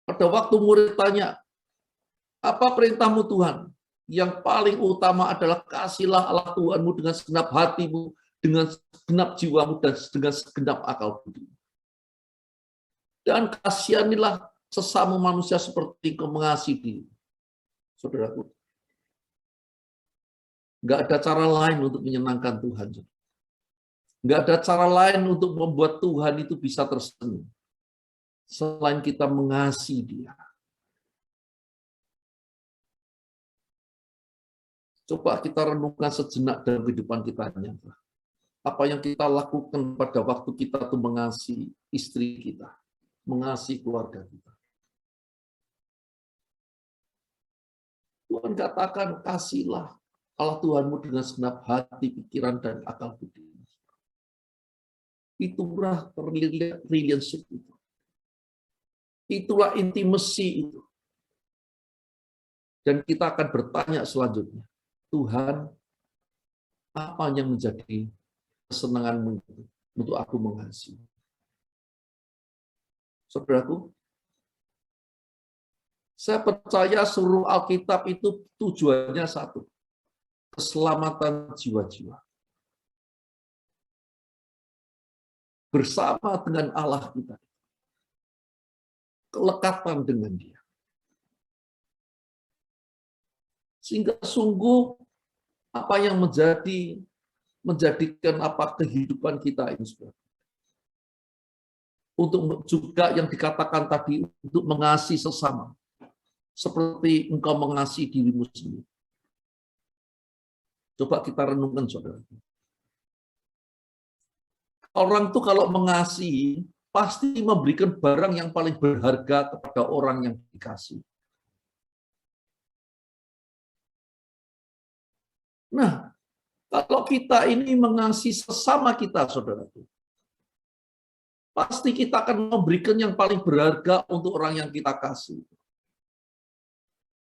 Pada waktu murid tanya, apa perintahmu Tuhan? Yang paling utama adalah kasihlah Allah Tuhanmu dengan segenap hatimu, dengan segenap jiwamu, dan dengan segenap akal budi. Dan kasihanilah sesama manusia seperti engkau mengasihi diri. Saudaraku, nggak ada cara lain untuk menyenangkan Tuhan. Nggak ada cara lain untuk membuat Tuhan itu bisa tersenyum. Selain kita mengasihi Dia. Coba kita renungkan sejenak dalam kehidupan kita. Apa yang kita lakukan pada waktu kita tuh mengasihi istri kita, mengasihi keluarga kita. Tuhan katakan, kasihlah Allah Tuhanmu dengan segenap hati, pikiran, dan akal budi. Itulah relationship itu. Itulah intimacy itu. Dan kita akan bertanya selanjutnya, Tuhan, apa yang menjadi kesenanganmu untuk aku mengasihi? Saudaraku, saya percaya seluruh Alkitab itu tujuannya satu, keselamatan jiwa-jiwa. Bersama dengan Allah kita. Kelekatan dengan Dia. Sehingga sungguh apa yang menjadikan apa kehidupan kita ini, saudara. Untuk juga yang dikatakan tadi untuk mengasihi sesama seperti engkau mengasihi dirimu sendiri. Coba kita renungkan, saudara. Orang tuh kalau mengasihi pasti memberikan barang yang paling berharga kepada orang yang dikasih. Nah, kalau kita ini mengasihi sesama kita, saudaraku, pasti kita akan memberikan yang paling berharga untuk orang yang kita kasih.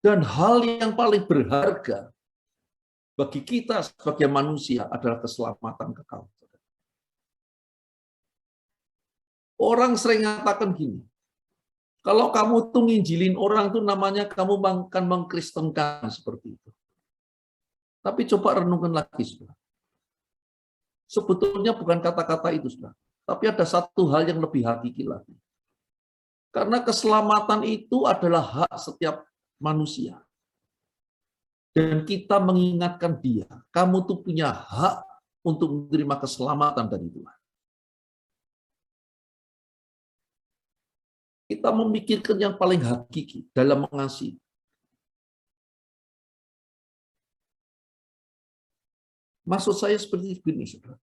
Dan hal yang paling berharga bagi kita sebagai manusia adalah keselamatan kekal. Orang sering mengatakan gini, kalau kamu tuh nginjilin orang tuh namanya kamu akan mengkristenkan seperti itu. Tapi coba renungkan lagi, saudara. Sebetulnya bukan kata-kata itu, saudara. Tapi ada satu hal yang lebih hakiki lagi. Karena keselamatan itu adalah hak setiap manusia. Dan kita mengingatkan dia, kamu tuh punya hak untuk menerima keselamatan dari Tuhan. Kita memikirkan yang paling hakiki dalam mengasihi. Maksud saya seperti ini, saudara.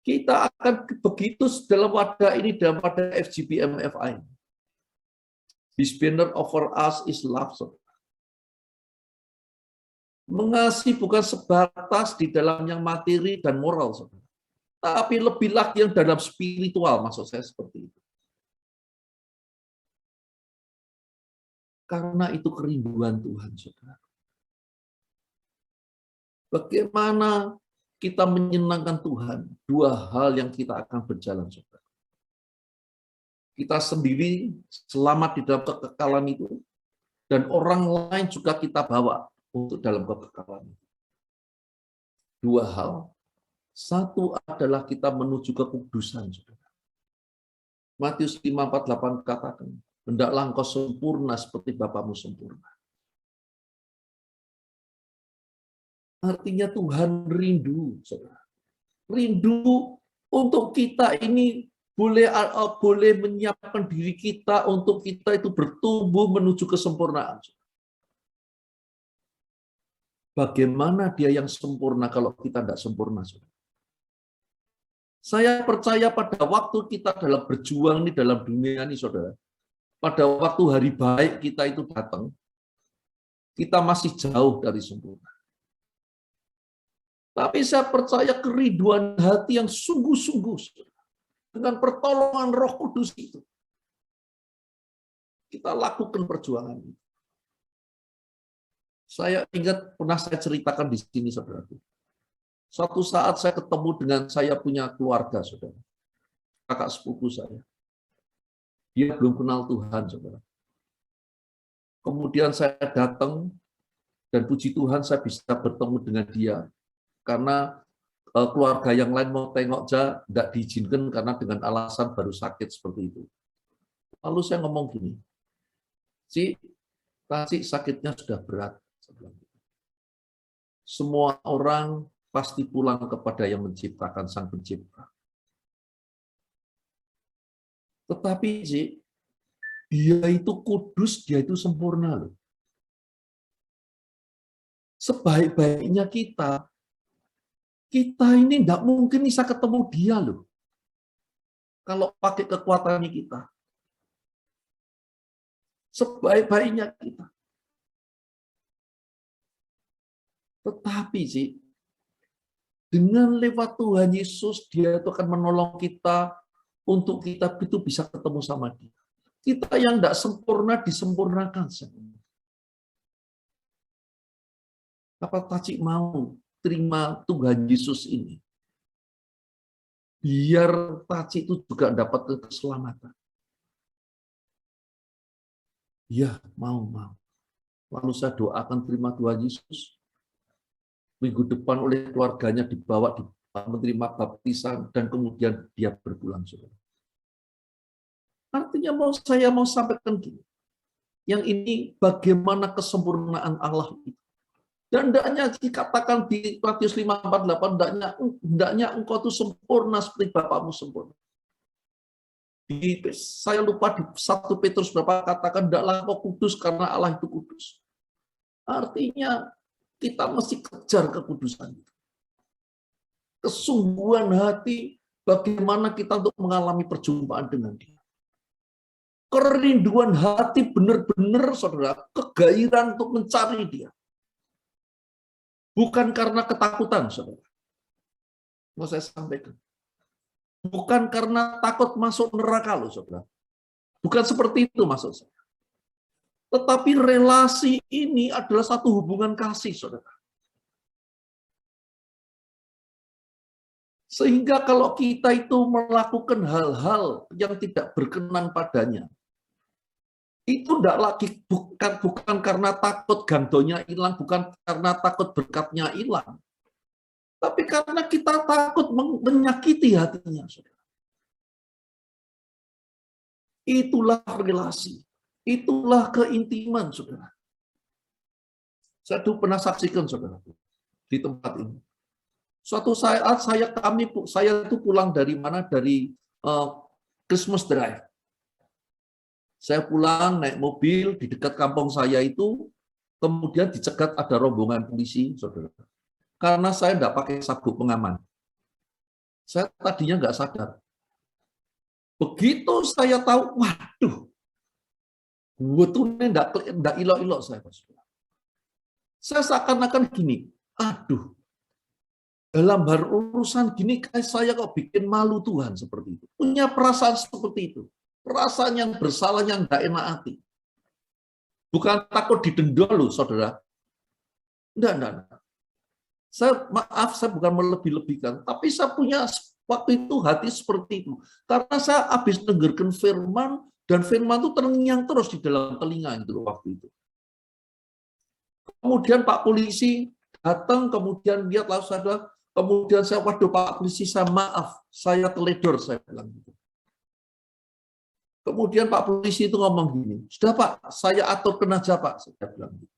Kita akan begitu dalam wadah ini, dalam wadah FGBMFI. This banner over us is love, saudara. Mengasihi bukan sebatas di dalam yang materi dan moral, saudara. Tapi lebih lagi yang dalam spiritual, maksud saya seperti itu. Karena itu kerinduan Tuhan, saudara. Bagaimana kita menyenangkan Tuhan? Dua hal yang kita akan berjalan, saudara. Kita sendiri selamat di dalam kekekalan itu, dan orang lain juga kita bawa untuk dalam kekekalan itu. Dua hal. Satu adalah kita menuju kekudusan, saudara. Matius 5:48 katakan, hendaklah engkau sempurna seperti Bapamu sempurna. Artinya Tuhan rindu, saudara. Rindu untuk kita ini boleh menyiapkan diri kita untuk kita itu bertumbuh menuju kesempurnaan. Bagaimana dia yang sempurna kalau kita tidak sempurna, saudara? Saya percaya pada waktu kita dalam berjuang di dalam dunia ini, saudara, pada waktu hari baik kita itu datang, kita masih jauh dari sempurna. Tapi saya percaya kerinduan hati yang sungguh-sungguh dengan pertolongan Roh Kudus itu. Kita lakukan perjuangan itu. Saya ingat pernah saya ceritakan di sini, saudaraku. Suatu saat saya ketemu dengan saya punya keluarga, saudara. Kakak sepupu saya. Dia belum kenal Tuhan, saudara. Kemudian saya datang, dan puji Tuhan saya bisa bertemu dengan dia. Karena keluarga yang lain mau tengok aja, tidak diizinkan karena dengan alasan baru sakit seperti itu. Lalu saya ngomong gini, Cik, sakitnya sudah berat. Semua orang pasti pulang kepada yang menciptakan Sang Pencipta. Tetapi Cik, dia itu kudus, dia itu sempurna loh. Sebaik-baiknya kita ini tidak mungkin bisa ketemu dia loh. Kalau pakai kekuatannya kita. Sebaik-baiknya kita. Tetapi sih, dengan lewat Tuhan Yesus, dia itu akan menolong kita untuk kita itu bisa ketemu sama dia. Kita yang tidak sempurna disempurnakan. Apa Tacik mau terima Tuhan Yesus ini? Biar Tacik itu juga dapat keselamatan. Ya, mau. Lalu saya doakan terima Tuhan Yesus. Minggu depan oleh keluarganya dibawa menerima baptisan dan kemudian dia berpulang, saudara. Artinya saya mau sampaikan gini. Yang ini bagaimana kesempurnaan Allah itu. Dan hendaknya dikatakan di Matius 5:48, hendaknya engkau itu sempurna seperti Bapamu sempurna. Saya lupa di 1 Petrus berapa katakan, hendaklah engkau kudus karena Allah itu kudus. Artinya kita mesti kejar kekudusan itu. Kesungguhan hati Bagaimana kita untuk mengalami perjumpaan dengan dia. Kerinduan hati benar-benar, saudara, kegairahan untuk mencari dia. Bukan karena ketakutan, saudara. Mau saya sampaikan. Bukan karena takut masuk neraka, loh, saudara. Bukan seperti itu maksud saya. Tetapi relasi ini adalah satu hubungan kasih, saudara. Sehingga kalau kita itu melakukan hal-hal yang tidak berkenan padanya, itu tidak lagi bukan karena takut gandonya hilang, bukan karena takut berkatnya hilang, tapi karena kita takut menyakiti hatinya, saudara. Itulah relasi, itulah keintiman, saudara. Saya dulu pernah saksikan, saudara, di tempat ini. Suatu saat saya itu pulang dari mana? Dari Christmas Drive. Saya pulang naik mobil di dekat kampung saya itu, kemudian dicegat ada rombongan polisi, saudara. Karena saya tidak pakai sabuk pengaman. Saya tadinya nggak sadar. Begitu saya tahu, waduh, betulnya nggak ilok-ilok saya, saudara. Saya seakan-akan gini, aduh, dalam urusan gini saya kok bikin malu Tuhan seperti itu. Punya perasaan seperti itu. Perasaan yang bersalah yang tidak enak hati. Bukan takut didenda loh, saudara. Enggak. Saya bukan melebih-lebihkan, tapi saya punya waktu itu hati seperti itu. Karena saya habis dengarkan firman, dan firman itu terngiang terus di dalam telinga itu waktu itu. Kemudian Pak polisi datang, kemudian lihat lalu saudara. Kemudian saya, waduh Pak polisi, saya maaf, saya teledor, saya bilang gitu. Kemudian Pak polisi itu ngomong gini, sudah Pak, saya aturkan aja Pak, saya bilang gitu.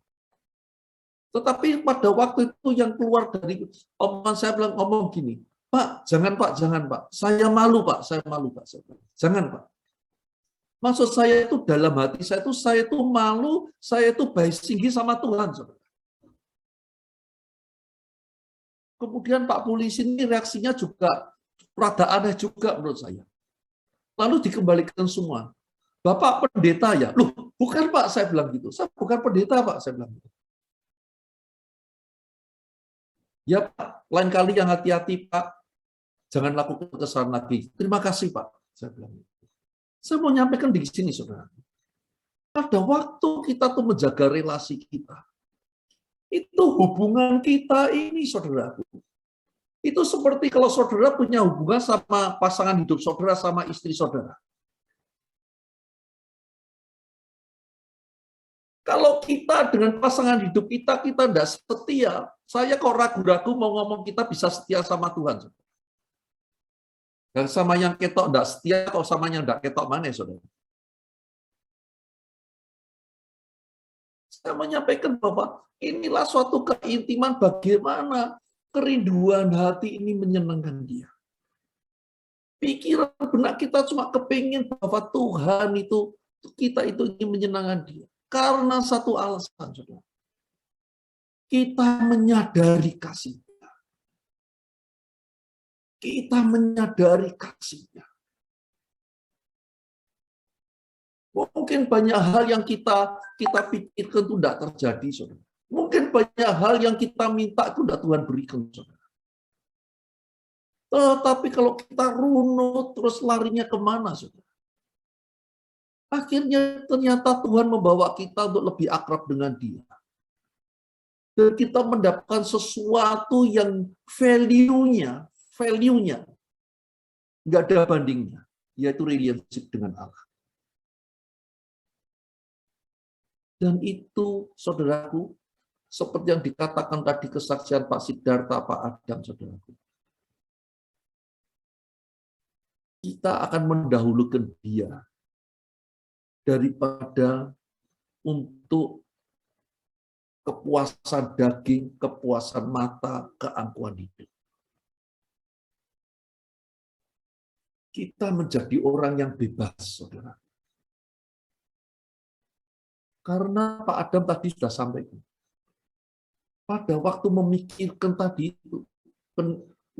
Tetapi pada waktu itu yang keluar dari omongan saya bilang ngomong gini, Pak, jangan Pak, saya malu Pak, saya malu Pak, saya bilang, jangan Pak. Maksud saya itu dalam hati saya itu malu, saya itu baik tinggi sama Tuhan, saudara. Kemudian Pak polisi ini reaksinya juga rada aneh juga menurut saya. Lalu dikembalikan semua. Bapak pendeta ya? Loh, bukan Pak, saya bilang gitu. Saya bukan pendeta Pak, saya bilang gitu. Ya Pak, lain kali yang hati-hati Pak. Jangan lakukan kesalahan lagi. Terima kasih Pak, saya bilang gitu. Saya mau nyampaikan di sini, saudara. Pada waktu kita tuh menjaga relasi kita, itu hubungan kita ini, saudaraku. Itu seperti kalau saudara punya hubungan sama pasangan hidup saudara, sama istri saudara. Kalau kita dengan pasangan hidup kita tidak setia, saya kok ragu-ragu mau ngomong kita bisa setia sama Tuhan. Dan sama yang ketok tidak setia, atau sama yang tidak ketok mana, saudara? Saya menyampaikan bahwa inilah suatu keintiman bagaimana kerinduan hati ini menyenangkan dia. Pikiran benak kita cuma kepingin bahwa Tuhan itu, kita itu ingin menyenangkan dia. Karena satu alasan, saudara. Kita menyadari kasihnya. Kita menyadari kasihnya. Mungkin banyak hal yang kita pikirkan itu tidak terjadi, saudara. Mungkin banyak hal yang kita minta itu tidak Tuhan berikan, saudara. Tetapi kalau kita runut, terus larinya kemana, saudara? Akhirnya ternyata Tuhan membawa kita untuk lebih akrab dengan Dia. Dan kita mendapatkan sesuatu yang value-nya nggak ada bandingnya, yaitu relationship dengan Allah. Dan itu, saudaraku, seperti yang dikatakan tadi kesaksian Pak Siddhartha, Pak Adam, saudaraku. Kita akan mendahulukan dia daripada untuk kepuasan daging, kepuasan mata, keangkuhan hidup. Kita menjadi orang yang bebas, saudara. Karena Pak Adam tadi sudah sampaikan. Pada waktu memikirkan tadi itu,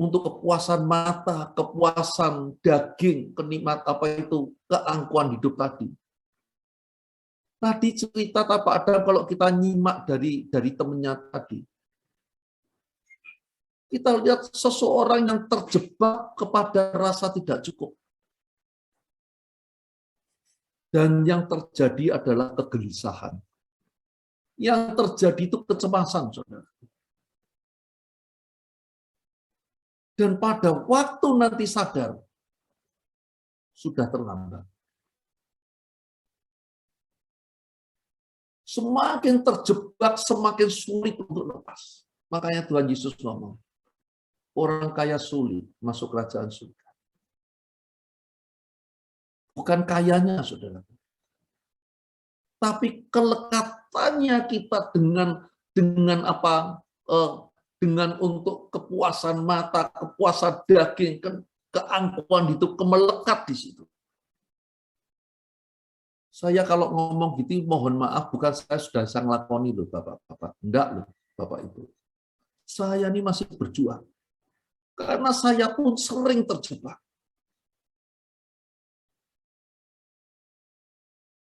untuk kepuasan mata, kepuasan daging, kenikmat apa itu, keangkuhan hidup tadi. Tadi cerita Pak Adam kalau kita nyimak dari temannya tadi, kita lihat seseorang yang terjebak kepada rasa tidak cukup. Dan yang terjadi adalah kegelisahan. Yang terjadi itu kecemasan, saudara. Dan pada waktu nanti sadar, sudah terlambat. Semakin terjebak, semakin sulit untuk lepas. Makanya Tuhan Yesus ngomong, orang kaya sulit masuk kerajaan surga. Bukan kayanya, saudara. Tapi kelekatannya kita dengan apa? Dengan untuk kepuasan mata, kepuasan daging, keangkuhan itu melekat di situ. Saya kalau ngomong gitu, mohon maaf, bukan saya sudah saya ngelakoni loh, Bapak-bapak. Enggak loh, Bapak Ibu. Saya ini masih berjuang. Karena saya pun sering terjebak.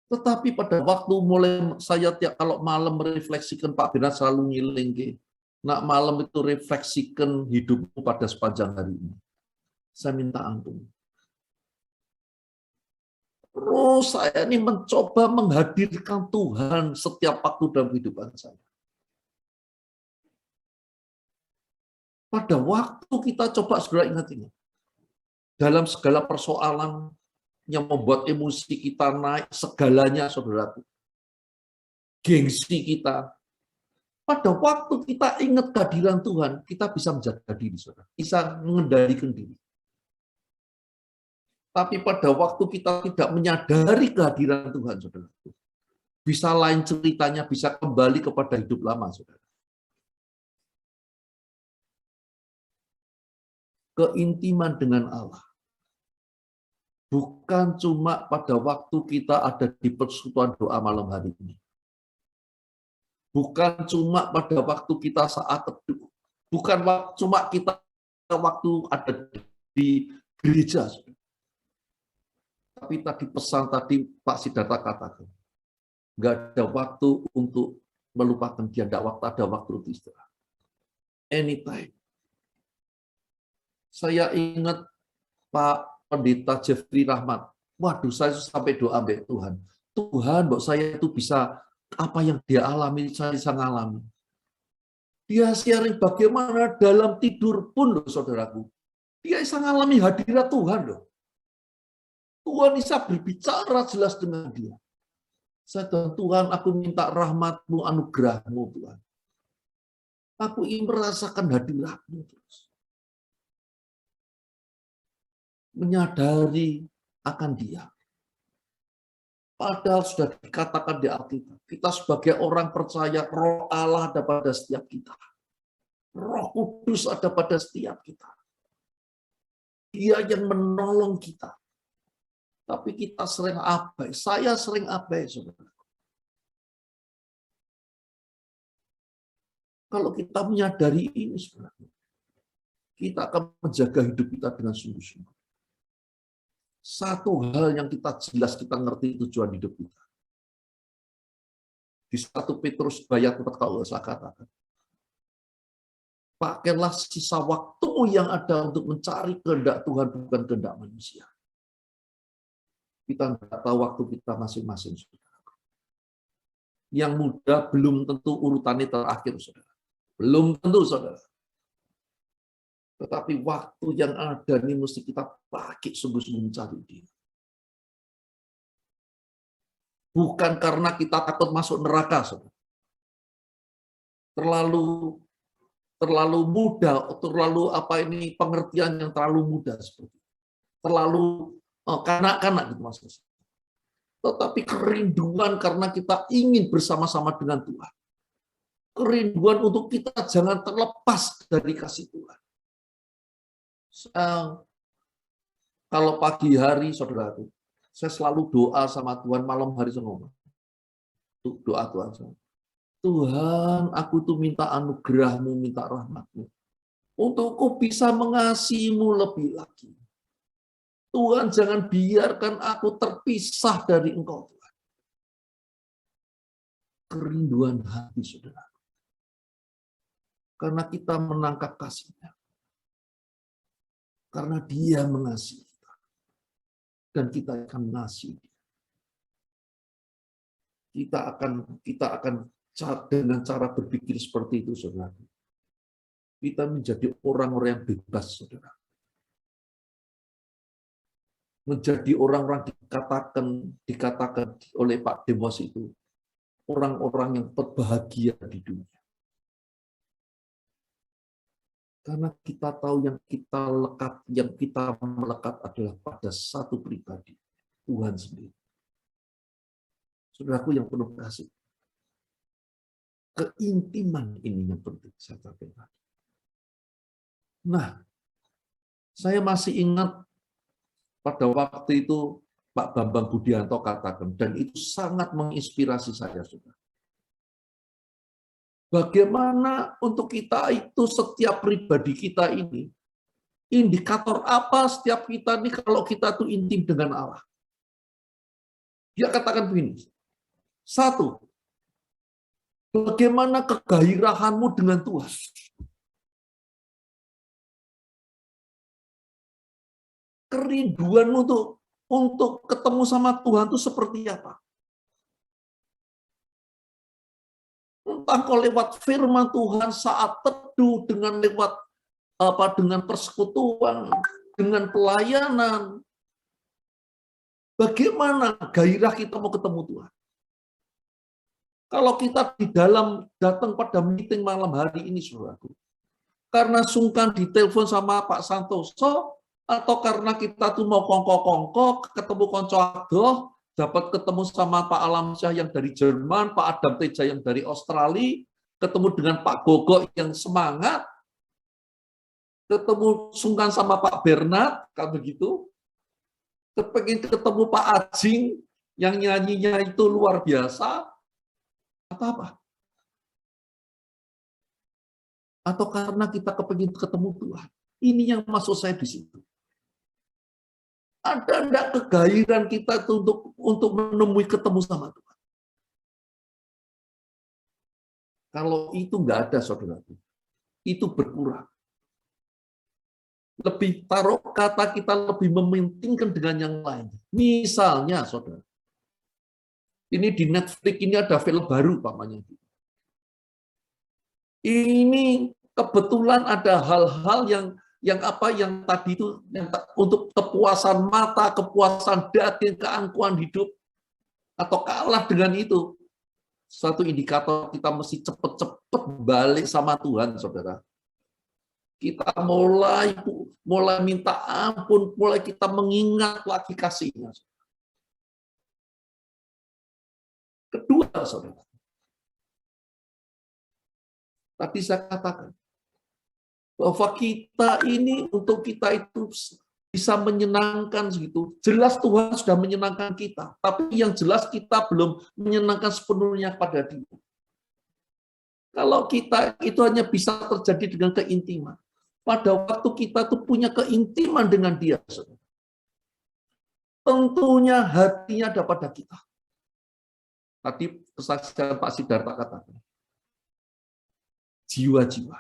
Tetapi pada waktu mulai saya tiap kalau malam merefleksikan, Pak Bina selalu ngiling, nak malam itu refleksikan hidupmu pada sepanjang hari ini. Saya minta ampun. Terus saya ini mencoba menghadirkan Tuhan setiap waktu dalam kehidupan saya. Pada waktu kita coba saudara ingat-ingat, dalam segala persoalan yang membuat emosi kita naik, segalanya saudaraku, gengsi kita, pada waktu kita ingat kehadiran Tuhan, kita bisa menjaga diri, saudara, bisa mengendalikan diri. Tapi pada waktu kita tidak menyadari kehadiran Tuhan, saudara, bisa lain ceritanya, bisa kembali kepada hidup lama, saudara. Keintiman dengan Allah bukan cuma pada waktu kita ada di persekutuan doa malam hari ini. Bukan cuma pada waktu kita saat teduh. Bukan cuma kita waktu ada di gereja. Tapi tadi pesan tadi Pak Siddhartha katakan, nggak ada waktu untuk melupakan dia, nggak ada waktu untuk istirahat. Anytime. Saya ingat Pak Pendeta Jeffrey Rahmat. Waduh, saya sampai doa sampai Tuhan. Tuhan, buat saya itu bisa apa yang dia alami, saya bisa ngalami. Dia sharing bagaimana dalam tidur pun, loh, saudaraku. Dia bisa ngalami hadirat Tuhan, loh. Tuhan bisa berbicara jelas dengan dia. Saya bilang, Tuhan, aku minta rahmat-Mu, anugerah-Mu, Tuhan. Aku ingin merasakan hadirat-Mu terus. Menyadari akan dia. Padahal sudah dikatakan di Alkitab, kita sebagai orang percaya Roh Allah ada pada setiap kita. Roh Kudus ada pada setiap kita. Dia yang menolong kita. Tapi kita sering abai. Saya sering abai, saudara. Kalau kita menyadari ini, saudara, kita akan menjaga hidup kita dengan sungguh-sungguh. Satu hal yang kita jelas, kita ngerti tujuan hidup kita. Di 1 Petrus ayat 4 kalau saya katakan, pakailah sisa waktu yang ada untuk mencari kehendak Tuhan, bukan kehendak manusia. Kita nggak tahu waktu kita masing-masing, saudara. Yang muda belum tentu urutannya terakhir, saudara. Belum tentu, saudara. Tetapi waktu yang ada ini mesti kita pakai sungguh-sungguh mencari dia. Bukan karena kita takut masuk neraka, saudara. Terlalu mudah, terlalu pengertian yang terlalu mudah seperti itu. Terlalu kanak-kanak gitu maksudnya. Tetapi kerinduan karena kita ingin bersama-sama dengan Tuhan. Kerinduan untuk kita jangan terlepas dari kasih Tuhan. Kalau pagi hari, saudaraku, saya selalu doa sama Tuhan, malam hari saya ngomong. Doa Tuhan. Tuhan, aku tuh minta anugerah-Mu, minta rahmat-Mu. untuk ku bisa mengasihimu lebih lagi. Tuhan, jangan biarkan aku terpisah dari Engkau, Tuhan. Kerinduan hati, saudara. Karena kita menangkap kasih-Nya. Karena Dia mengasihi kita. Dan kita akan mengasihi Dia. Kita akan dengan cara berpikir seperti itu, saudara. Kita menjadi orang-orang yang bebas, saudara. Menjadi orang-orang dikatakan oleh Pak Demos itu, orang-orang yang berbahagia di dunia. Karena kita tahu yang kita melekat adalah pada satu pribadi, Tuhan sendiri. Saudaraku yang penuh kasih, keintiman ini yang penting saya sampaikan. Nah, saya masih ingat pada waktu itu Pak Bambang Budianto katakan, dan itu sangat menginspirasi saya, saudara. Bagaimana untuk kita itu, setiap pribadi kita ini, indikator apa setiap kita ini kalau kita tuh intim dengan Allah? Dia katakan begini, 1, bagaimana kegairahanmu dengan Tuhan? Kerinduan untuk ketemu sama Tuhan itu seperti apa? Entah kau lewat firman Tuhan saat teduh, dengan persekutuan, dengan pelayanan. Bagaimana gairah kita mau ketemu Tuhan? Kalau kita datang pada meeting malam hari ini, saudaraku, karena sungkan ditelepon sama Pak Santoso, atau karena kita tuh mau kongko-kongko, ketemu konco adoh, dapat ketemu sama Pak Alamsyah yang dari Jerman, Pak Adam Teja yang dari Australia, ketemu dengan Pak Gogo yang semangat, ketemu sungkan sama Pak Bernard, kan begitu, pengen ketemu Pak Ajing yang nyanyinya itu luar biasa, atau apa? Atau karena kita kepengin ketemu Tuhan. Ini yang maksud saya di situ. Ada enggak kegairan kita untuk menemui ketemu sama Tuhan? Kalau itu enggak ada, saudara, itu berkurang. Lebih taruh kata kita lebih mementingkan dengan yang lain. Misalnya, saudara, ini di Netflix ini ada film baru, pamannya. Ini kebetulan ada hal-hal yang tadi itu untuk kepuasan mata, kepuasan batin, keangkuhan hidup, atau kalah dengan itu. Suatu indikator kita mesti cepat-cepat balik sama Tuhan, saudara. Kita mulai minta ampun, mulai kita mengingat lagi kasih-Nya. Kedua, saudara, tadi saya katakan bahwa kita ini, untuk kita itu bisa menyenangkan gitu. Jelas Tuhan sudah menyenangkan kita, tapi yang jelas kita belum menyenangkan sepenuhnya pada Dia. Kalau kita itu hanya bisa terjadi dengan keintiman. Pada waktu kita tuh punya keintiman dengan Dia, saudara, tentunya hatinya ada pada kita. Tadi kesaksian Pak Sidarta katakan, jiwa-jiwa.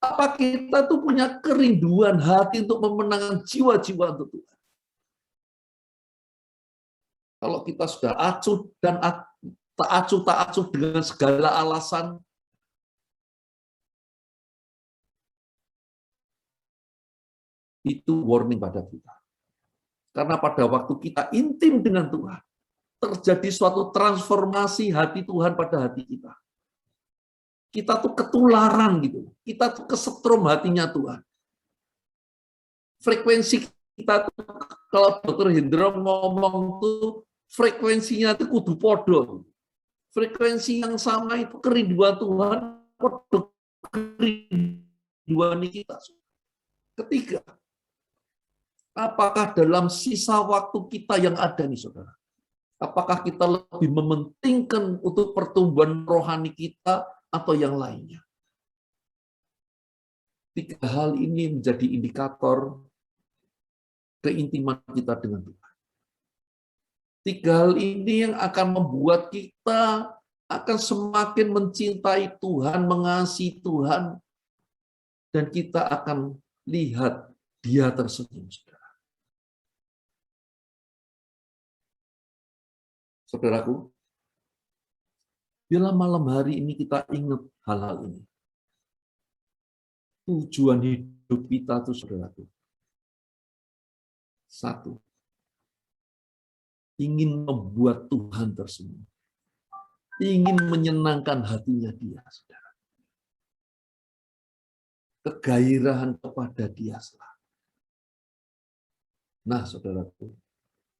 Apa kita tuh punya kerinduan hati untuk memenangkan jiwa-jiwa untuk Tuhan? Kalau kita sudah acuh dan tak acuh dengan segala alasan, itu warning pada kita. Karena pada waktu kita intim dengan Tuhan, terjadi suatu transformasi hati Tuhan pada hati kita. Kita tuh ketularan gitu. Kita tuh kesetrum hatinya Tuhan. Frekuensi kita tuh, kalau Dr. Hendro ngomong tuh, frekuensinya tuh kudu podo. Frekuensi yang sama itu kerinduan Tuhan, podo kerinduan kita. Ketiga, apakah dalam sisa waktu kita yang ada nih, saudara, apakah kita lebih mementingkan untuk pertumbuhan rohani kita atau yang lainnya? 3 hal ini menjadi indikator keintiman kita dengan Tuhan. 3 hal ini yang akan membuat kita akan semakin mencintai Tuhan, mengasihi Tuhan, dan kita akan lihat Dia tersenyum, saudara. Saudaraku, bila malam hari ini kita ingat hal-hal ini. Tujuan hidup kita itu, saudaraku. 1. Ingin membuat Tuhan tersenyum. Ingin menyenangkan hatinya Dia, saudara. Kegairahan kepada Dia selalu. Nah, saudaraku,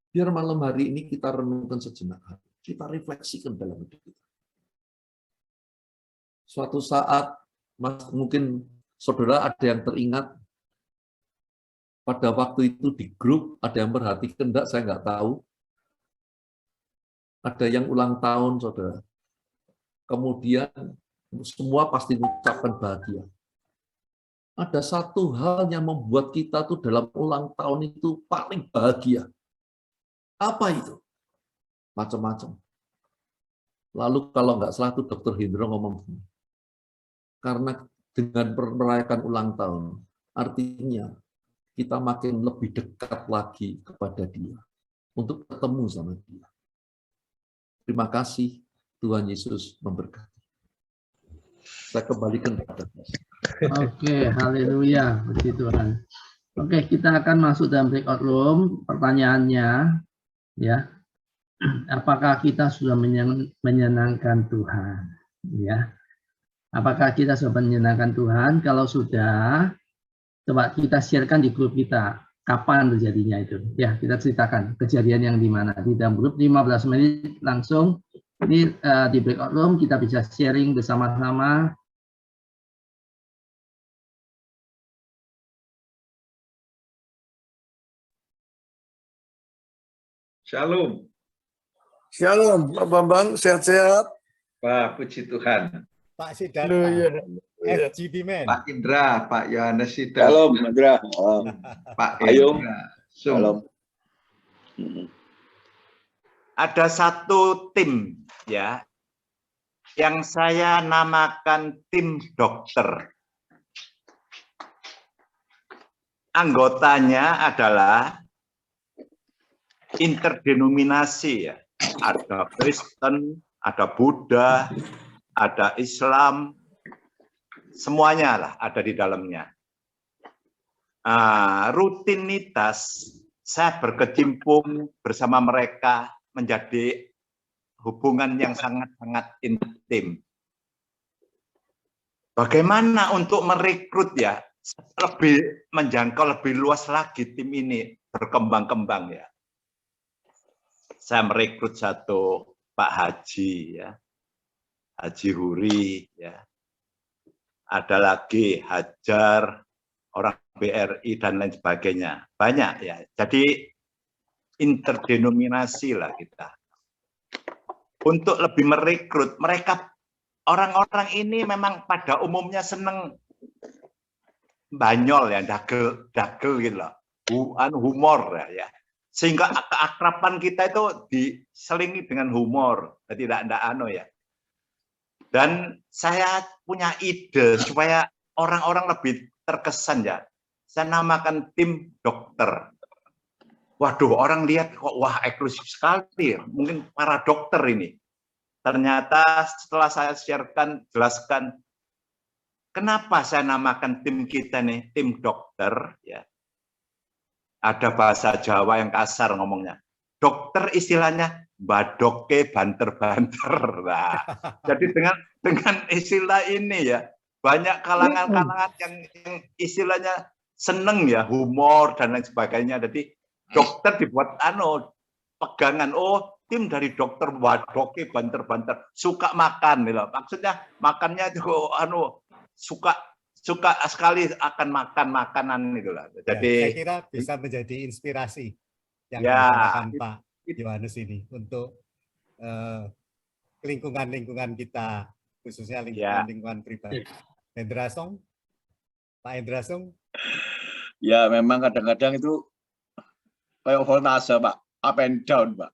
biar malam hari ini kita renungkan sejenak, kita refleksikan dalam hidup kita. Suatu saat, mungkin saudara ada yang teringat, pada waktu itu di grup, ada yang perhatikan, enggak, saya nggak tahu. Ada yang ulang tahun, saudara. Kemudian, semua pasti mengucapkan bahagia. Ada satu hal yang membuat kita tuh dalam ulang tahun itu paling bahagia. Apa itu? Macam-macam. Lalu kalau nggak salah itu Dr. Hendro ngomong begini. Karena dengan merayakan ulang tahun, artinya kita makin lebih dekat lagi kepada Dia, untuk ketemu sama Dia. Terima kasih, Tuhan Yesus memberkati. Saya kembalikan kepada Tuhan. Oke, haleluya, puji Tuhan. Oke, kita akan masuk dalam breakout room. Pertanyaannya, ya, apakah kita sudah menyenangkan Tuhan? Ya, apakah kita sudah menyenangkan Tuhan? Kalau sudah, coba kita sharekan di grup kita. Kapan terjadinya itu? Ya, kita ceritakan kejadian yang di mana. Di dalam grup 15 menit langsung. Ini di breakout room kita bisa sharing bersama-sama. Shalom. Shalom, Pak Bambang, sehat-sehat. Pak, puji Tuhan. Pak Siddhartha, FGB Man. Pak Indra, Pak Yohanes Siddhartha. Shalom, Indra. Pak Ayung. Indra. Shalom. Ada satu tim, ya, yang saya namakan tim dokter. Anggotanya adalah interdenominasi, ya. Ada Kristen, ada Buddha, ada Islam, semuanya lah ada di dalamnya. Rutinitas saya berkecimpung bersama mereka menjadi hubungan yang sangat-sangat intim. Bagaimana untuk merekrut, ya, lebih menjangkau lebih luas lagi tim ini berkembang-kembang, ya. Saya merekrut satu Pak Haji, ya, Haji Huri, ya. Ada lagi Hajar, orang BRI dan lain sebagainya. Banyak, ya. Jadi interdenominasi lah kita. Untuk lebih merekrut mereka, orang-orang ini memang pada umumnya seneng banyol, ya, dagel gitu loh. Humor, ya. Sehingga keakraban kita itu diselingi dengan humor, tidak ya. Dan saya punya ide supaya orang-orang lebih terkesan, ya. Saya namakan tim dokter. Waduh, orang lihat kok, wah, eksklusif sekali. Mungkin para dokter ini. Ternyata setelah saya sharekan, jelaskan, kenapa saya namakan tim kita nih, tim dokter, ya. Ada bahasa Jawa yang kasar ngomongnya. Dokter istilahnya badoke banter-banter. Nah, jadi dengan istilah ini, ya, banyak kalangan-kalangan yang istilahnya seneng, ya, humor dan lain sebagainya. Jadi dokter dibuat pegangan, oh, tim dari dokter badoke banter-banter, suka makan, gitu. Maksudnya makannya itu suka sekali akan makan makanan itu lah. Jadi saya kira bisa menjadi inspirasi yang digunakan Pak Yohanes ini untuk lingkungan-lingkungan kita, khususnya lingkungan pribadi. Hendra Song, Pak Indrasung? Ya memang kadang-kadang itu kayak voltase Pak, up and down Pak.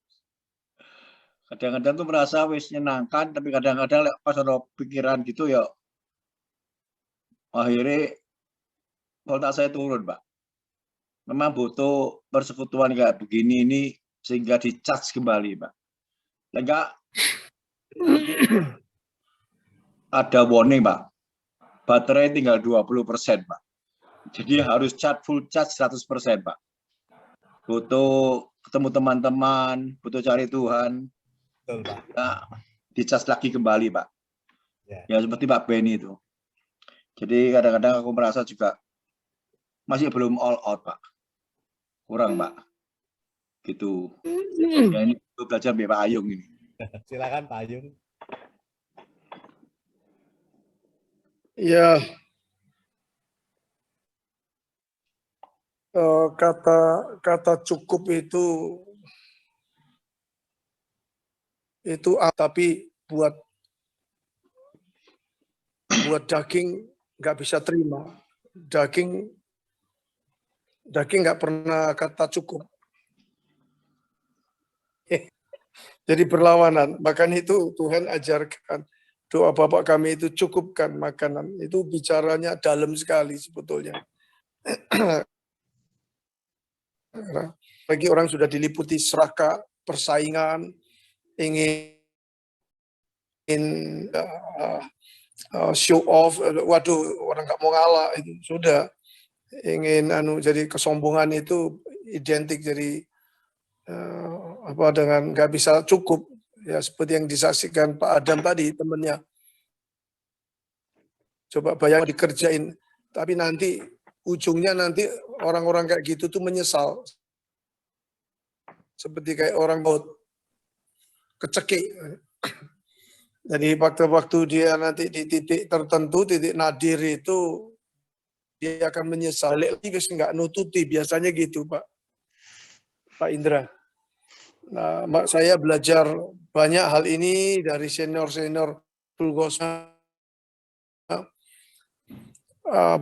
Kadang-kadang tuh merasa wis nyenangkan, tapi kadang-kadang pas ada pikiran gitu ya akhirnya voltase turun Pak. Memang butuh persekutuan kayak begini ini sehingga di-charge kembali Pak. Enggak ada warning Pak. Baterai tinggal 20% Pak. Jadi harus full charge 100% Pak. Butuh ketemu teman-teman, butuh cari Tuhan. Betul, Pak. Ya, di-charge lagi kembali Pak. Ya seperti Pak Benny itu. Jadi kadang-kadang aku merasa juga masih belum all out Pak. Kurang Pak. Gitu. Ya ini belajar Pak Ayung ini. Silakan Pak Ayung. Ya, kata cukup itu tapi buat daging nggak bisa terima. Daging nggak pernah kata cukup. Jadi berlawanan. Bahkan itu Tuhan ajarkan doa Bapak kami itu cukupkan makanan. Itu bicaranya dalam sekali sebetulnya. Bagi orang sudah diliputi serakah, persaingan, ingin show off, waduh orang nggak mau ngalah, itu sudah ingin jadi kesombongan itu identik jadi dengan nggak bisa cukup ya, seperti yang disaksikan Pak Adam tadi temennya. Coba bayang dikerjain, tapi nanti ujungnya nanti orang-orang kayak gitu tuh menyesal. Seperti kayak orang maut kecekik. Jadi waktu dia nanti di titik tertentu, titik nadir itu, dia akan menyesal. Lagi nggak nututi, biasanya gitu Pak Indra. Nah, saya belajar banyak hal ini dari senior-senior Tulgosma.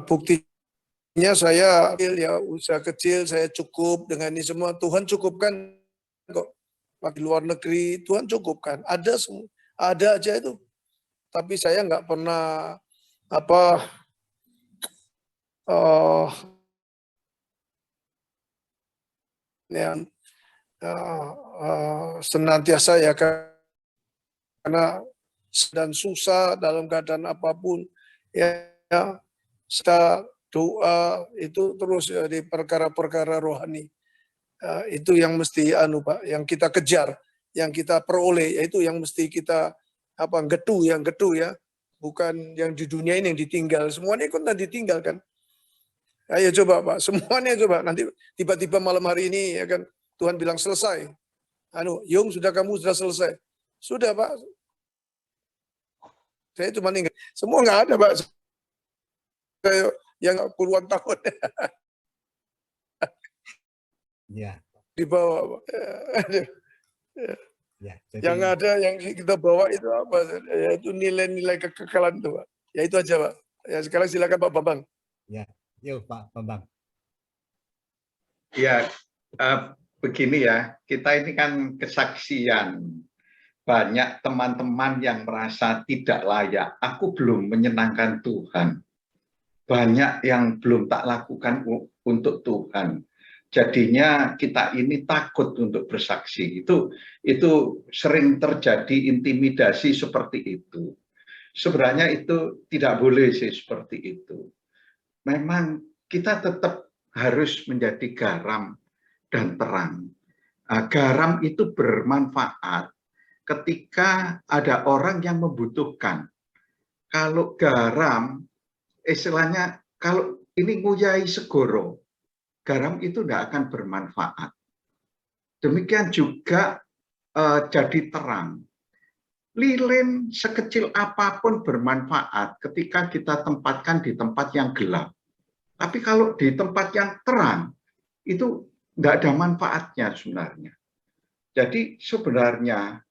Buktinya saya ya usaha kecil, saya cukup dengan ini semua. Tuhan cukupkan kok. Di luar negeri Tuhan cukupkan. Ada semua, ada aja itu. Tapi saya nggak pernah senantiasa ya, karena sedang susah dalam keadaan apapun ya, kita doa itu terus ya, di perkara-perkara rohani. Itu yang mesti Pak, yang kita kejar, yang kita peroleh, yaitu yang mesti kita getu ya, bukan yang di dunia ini yang ditinggal. Semuanya kan ditinggalkan. Ayo coba Pak, semuanya coba nanti tiba-tiba malam hari ini ya kan Tuhan bilang selesai. Yung kamu sudah selesai. Sudah Pak. Saya cuma ingat, semua nggak ada Pak. Yang puluhan tahun. Ya. Dibawa Pak. Ya, jadi... Yang ada yang kita bawa itu apa? Yaitu nilai-nilai kekekalan itu Pak. Ya itu aja Pak. Ya sekarang silakan Pak Bambang. Ya, yuk Pak Bambang. Ya, begini ya, kita ini kan kesaksian banyak teman-teman yang merasa tidak layak. Aku belum menyenangkan Tuhan. Banyak yang belum tak lakukan untuk Tuhan. Jadinya kita ini takut untuk bersaksi. Itu sering terjadi intimidasi seperti itu. Sebenarnya itu tidak boleh sih seperti itu. Memang kita tetap harus menjadi garam dan terang. Garam itu bermanfaat ketika ada orang yang membutuhkan. Kalau garam, istilahnya kalau ini nguyai segoro, garam itu tidak akan bermanfaat. Demikian juga jadi terang. Lilin sekecil apapun bermanfaat ketika kita tempatkan di tempat yang gelap. Tapi kalau di tempat yang terang, itu tidak ada manfaatnya sebenarnya. Jadi sebenarnya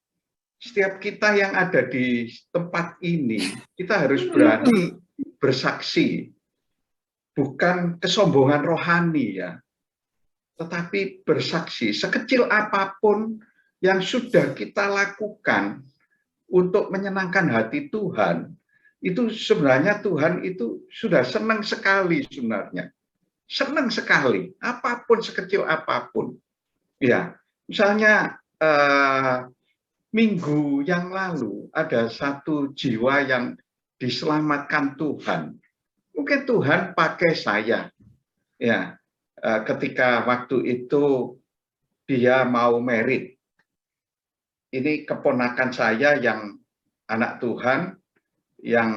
setiap kita yang ada di tempat ini, kita harus berani bersaksi. bukan kesombongan rohani ya, tetapi bersaksi sekecil apapun yang sudah kita lakukan untuk menyenangkan hati Tuhan, itu sebenarnya Tuhan itu sudah senang sekali sebenarnya. Senang sekali, apapun sekecil apapun. Ya, misalnya minggu yang lalu ada satu jiwa yang diselamatkan Tuhan. Mungkin Tuhan pakai saya, ya, ketika waktu itu dia mau merit. Ini keponakan saya yang anak Tuhan, yang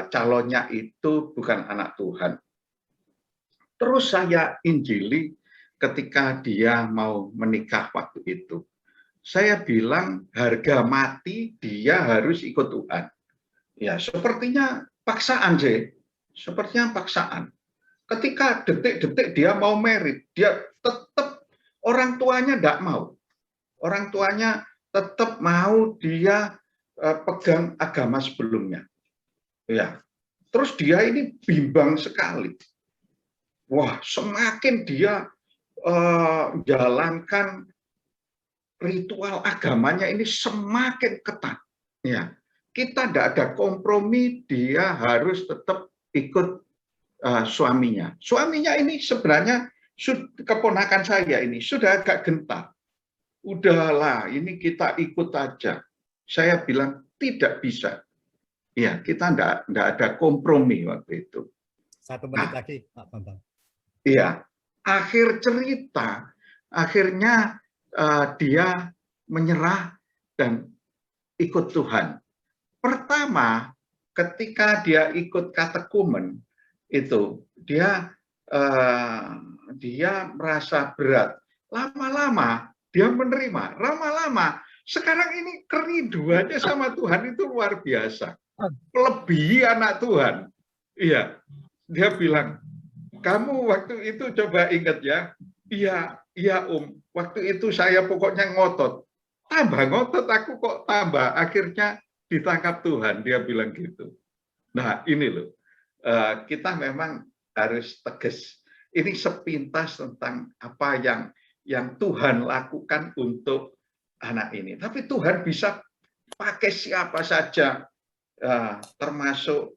calonnya itu bukan anak Tuhan. Terus saya injili ketika dia mau menikah waktu itu. Saya bilang harga mati dia harus ikut Tuhan. Ya, sepertinya paksaan sih. Sepertinya paksaan. Ketika detik-detik dia mau merit, dia tetap orang tuanya tidak mau. Orang tuanya tetap mau dia pegang agama sebelumnya. Ya. Terus dia ini bimbang sekali. Wah, semakin dia jalankan ritual agamanya ini semakin ketat. Ya, kita tidak ada kompromi, dia harus tetap ikut suaminya. Suaminya ini sebenarnya keponakan saya ini sudah agak gentar. Udahlah, ini kita ikut aja. Saya bilang tidak bisa. Ya, kita tidak ada kompromi waktu itu. 1 menit lagi, Pak Bambang. Iya, akhir cerita, akhirnya dia menyerah dan ikut Tuhan. Pertama, ketika dia ikut katekumen itu, dia merasa berat. Lama-lama dia menerima. Lama-lama sekarang ini kerinduannya sama Tuhan itu luar biasa. Melebihi anak Tuhan. Iya, dia bilang, kamu waktu itu coba ingat ya. Iya waktu itu saya pokoknya ngotot. Tambah ngotot aku kok tambah. Akhirnya ditangkap Tuhan, dia bilang gitu. Nah ini loh, kita memang harus tegas. Ini sepintas tentang apa yang Tuhan lakukan untuk anak ini. Tapi Tuhan bisa pakai siapa saja, termasuk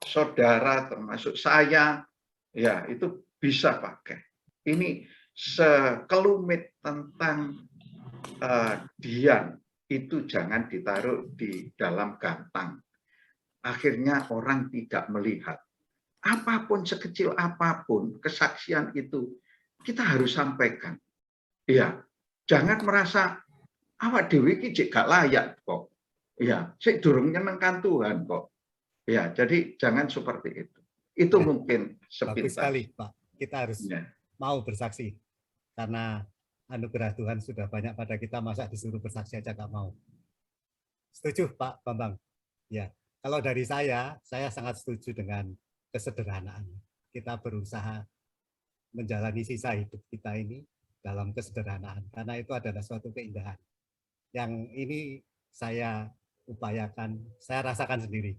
saudara, termasuk saya, ya itu bisa pakai. Ini sekelumit tentang Dian itu jangan ditaruh di dalam gantang. Akhirnya orang tidak melihat. Apapun sekecil apapun kesaksian itu kita harus sampaikan. Ya, jangan merasa awak dewe iki jek gak layak kok. Ya, sik durung nyenengkan Tuhan kok. Ya, jadi jangan seperti itu. Itu ya, mungkin sepintas. Bagus sekali, Pak. Kita harus mau bersaksi. Karena anugerah Tuhan sudah banyak pada kita, masa disuruh bersaksi aja gak mau. Setuju, Pak Bambang? Ya, kalau dari saya sangat setuju dengan kesederhanaan. Kita berusaha menjalani sisa hidup kita ini dalam kesederhanaan, karena itu adalah suatu keindahan. Yang ini saya upayakan, saya rasakan sendiri.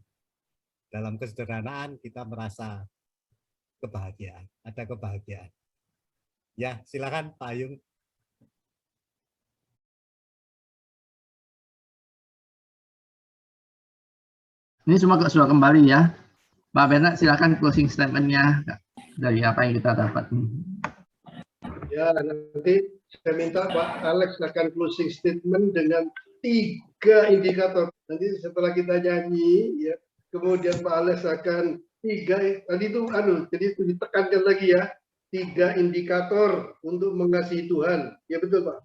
Dalam kesederhanaan kita merasa kebahagiaan, ada kebahagiaan. Ya, silakan Pak Ayung. Ini semua sudah kembali ya. Pak Bernard, silakan closing statement-nya dari apa yang kita dapat. Ya, nanti saya minta Pak Alex akan closing statement dengan 3 indikator. Nanti setelah kita nyanyi, ya, kemudian Pak Alex akan 3, tadi itu jadi itu ditekankan lagi ya, 3 indikator untuk mengasihi Tuhan. Ya betul Pak.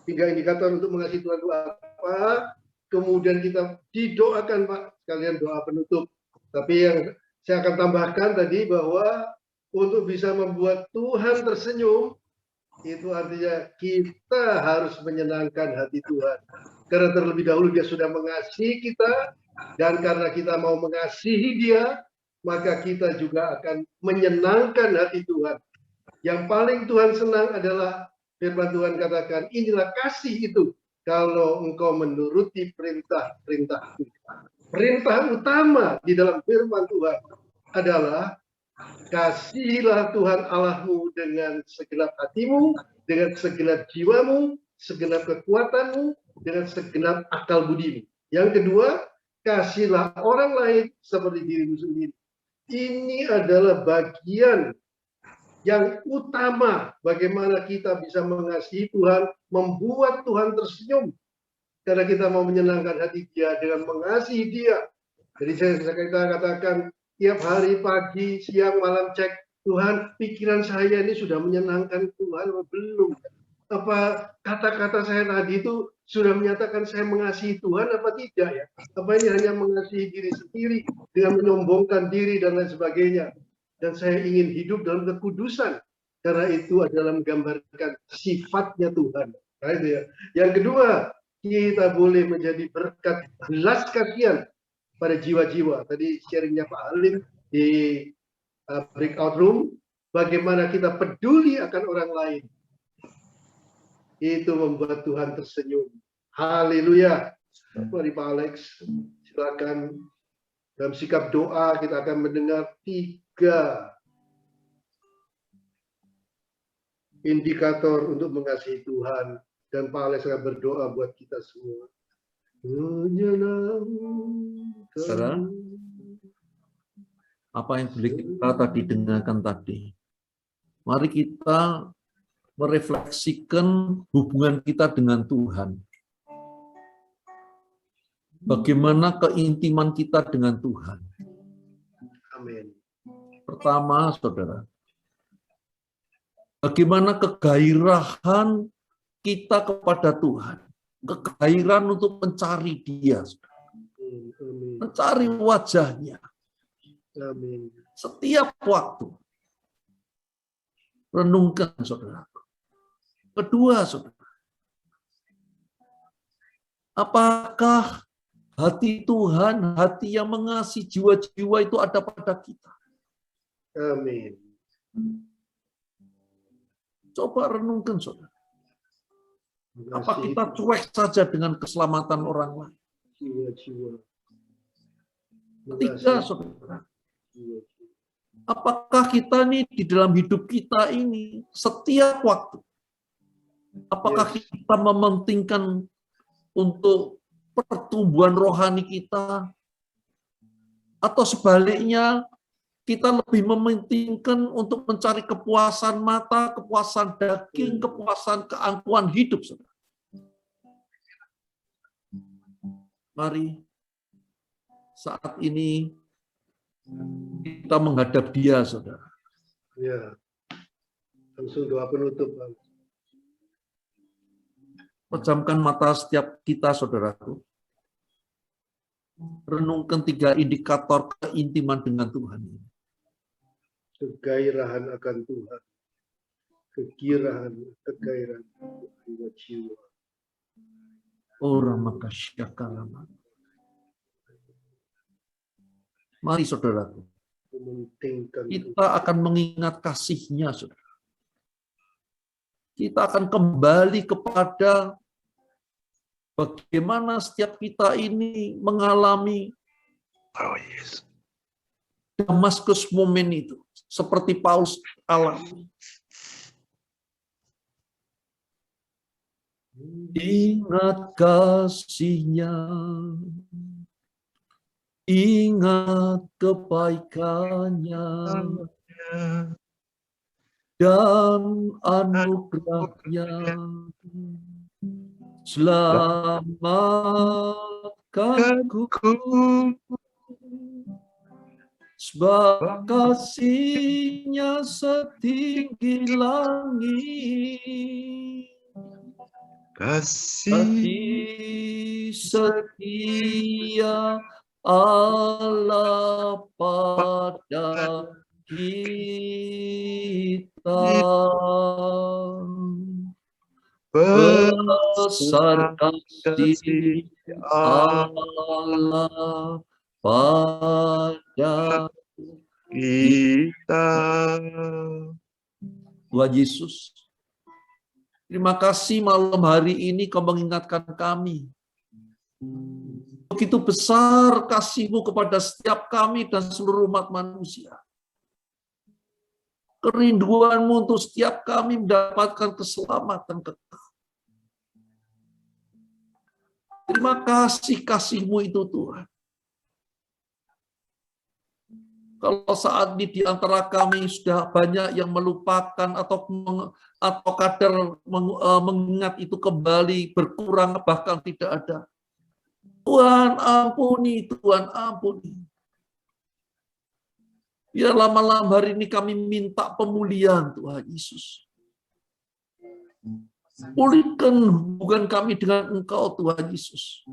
3 indikator untuk mengasihi Tuhan itu apa? Kemudian kita didoakan Pak, sekalian doa penutup. Tapi yang saya akan tambahkan tadi bahwa untuk bisa membuat Tuhan tersenyum, itu artinya kita harus menyenangkan hati Tuhan. Karena terlebih dahulu dia sudah mengasihi kita, dan karena kita mau mengasihi dia, maka kita juga akan menyenangkan hati Tuhan. Yang paling Tuhan senang adalah firman Tuhan katakan, inilah kasih itu, kalau engkau menuruti perintah-perintah. Perintah utama di dalam firman Tuhan adalah Kasihilah Tuhan Allahmu dengan segenap hatimu, dengan segenap jiwamu, segenap kekuatanmu, dengan segenap akal budimu. Yang kedua, kasihlah orang lain seperti dirimu sendiri. Ini adalah bagian yang utama bagaimana kita bisa mengasihi Tuhan, membuat Tuhan tersenyum. Karena kita mau menyenangkan hati Dia dengan mengasihi Dia. Jadi kita katakan, tiap hari pagi, siang, malam cek, Tuhan, pikiran saya ini sudah menyenangkan Tuhan atau belum? Apa kata-kata saya tadi itu sudah menyatakan saya mengasihi Tuhan apa tidak ya? Apa ini hanya mengasihi diri sendiri dengan menyombongkan diri dan lain sebagainya? Dan saya ingin hidup dalam kekudusan karena itu adalah menggambarkan sifatnya Tuhan. Nah, itu ya. Yang kedua, kita boleh menjadi berkat belas kasihan pada jiwa-jiwa. Tadi sharingnya Pak Halim di breakout room, bagaimana kita peduli akan orang lain. Itu membuat Tuhan tersenyum. Haleluya. Mari Pak Alex, silakan. Dalam sikap doa kita akan mendengar 3 indikator untuk mengasihi Tuhan. Dan Pak Alex akan berdoa buat kita semua. Saudara, apa yang kita tadi dengarkan tadi, mari kita merefleksikan hubungan kita dengan Tuhan. Bagaimana keintiman kita dengan Tuhan. Amin. Pertama, saudara, bagaimana kegairahan kita kepada Tuhan. Kegairahan untuk mencari Dia, mencari wajahnya. Amin. Setiap waktu. Renungkan, saudara. Kedua, saudara. Apakah hati Tuhan, hati yang mengasihi jiwa-jiwa itu ada pada kita? Amin. Coba renungkan, saudara. Apa kita cuek saja dengan keselamatan orang lain? Jiwa-jiwa. Ketiga, saudara. Apakah kita nih di dalam hidup kita ini setiap waktu, apakah kita mementingkan untuk pertumbuhan rohani kita, atau sebaliknya kita lebih mementingkan untuk mencari kepuasan mata, kepuasan daging, kepuasan keangkuhan hidup, saudara. Mari saat ini kita menghadap Dia, saudara. Ya, langsung doa penutup. Pejamkan mata setiap kita, saudaraku. Renungkan 3 indikator keintiman dengan Tuhan. Kegairahan akan Tuhan. Kegirahan, kegairahan jiwa-jiwa. Orang maka syakarama. Mari, saudaraku. Kita akan mengingat kasih-Nya, saudara. Kita akan kembali kepada bagaimana setiap kita ini mengalami Damaskus momen itu, seperti Paulus alami. Ingat kasih-Nya, ingat kebaikan-Nya, dan anugerah-Nya. Selamatkanku sebab kasih-Nya setinggi langit. Kasih setia Allah pada kita. Besar kasih Allah pada kita. Tuhan Yesus, terima kasih malam hari ini Kau mengingatkan kami. Begitu besar kasih-Mu kepada setiap kami dan seluruh umat manusia. Kerinduan-Mu untuk setiap kami mendapatkan keselamatan kekal. Terima kasih kasih-Mu itu Tuhan. Kalau saat ini di antara kami sudah banyak yang melupakan atau kadar mengingat itu kembali berkurang bahkan tidak ada. Tuhan ampuni, Tuhan ampuni. Biarlah malam hari ini kami minta pemulihan Tuhan Yesus. Pulihkan hubungan kami dengan Engkau Tuhan Yesus.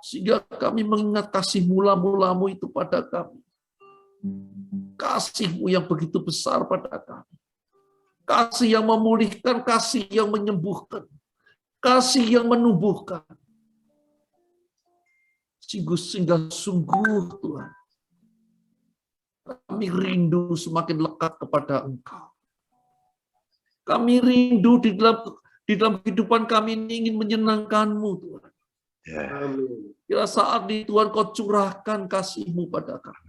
Sehingga kami mengingat kasih mula-mulamu itu pada kami. Kasih-Mu yang begitu besar pada kami. Kasih yang memulihkan, kasih yang menyembuhkan. Kasih yang menumbuhkan. Sehingga sungguh Tuhan, kami rindu semakin lekat kepada Engkau. Kami rindu di dalam kehidupan kami ini ingin menyenangkan-Mu Tuhan. Kira saat di Tuhan Kau curahkan kasih-Mu pada kami.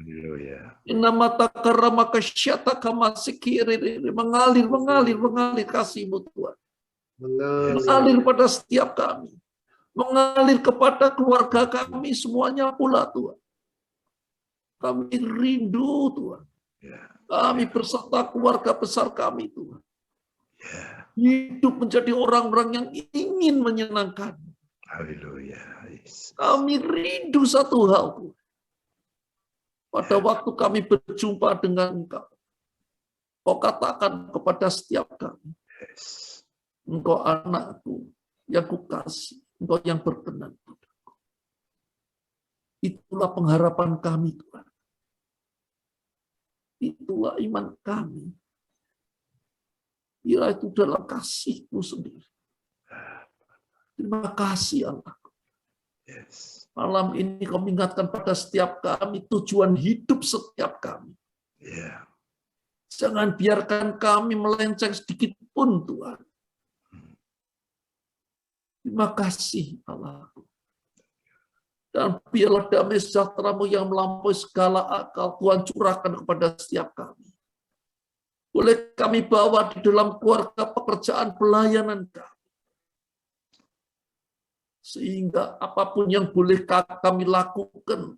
Mengalir kasih-Mu Tuhan. Mengalir pada setiap kami. Mengalir kepada keluarga kami semuanya pula Tuhan. Kami rindu Tuhan. Kami berserta keluarga besar kami Tuhan. Hidup menjadi orang-orang yang ingin menyenangkan. Haleluya. Kami rindu satu hal Tuhan. Pada waktu kami berjumpa dengan Engkau, Kau katakan kepada setiap kami, Engkau anakku yang kukasih, Engkau yang berkenan. Itulah pengharapan kami Tuhan. Itulah iman kami. Bila itu dalam kasih-Mu sendiri. Terima kasih Allah. Malam ini Kau mengingatkan pada setiap kami tujuan hidup setiap kami. Jangan biarkan kami melenceng sedikit pun Tuhan. Terima kasih Allah. Dan biarlah damai sejahtera-Mu yang melampaui segala akal Tuhan curahkan kepada setiap kami. Boleh kami bawa di dalam keluarga pekerjaan pelayanan kami. Sehingga apapun yang boleh kami lakukan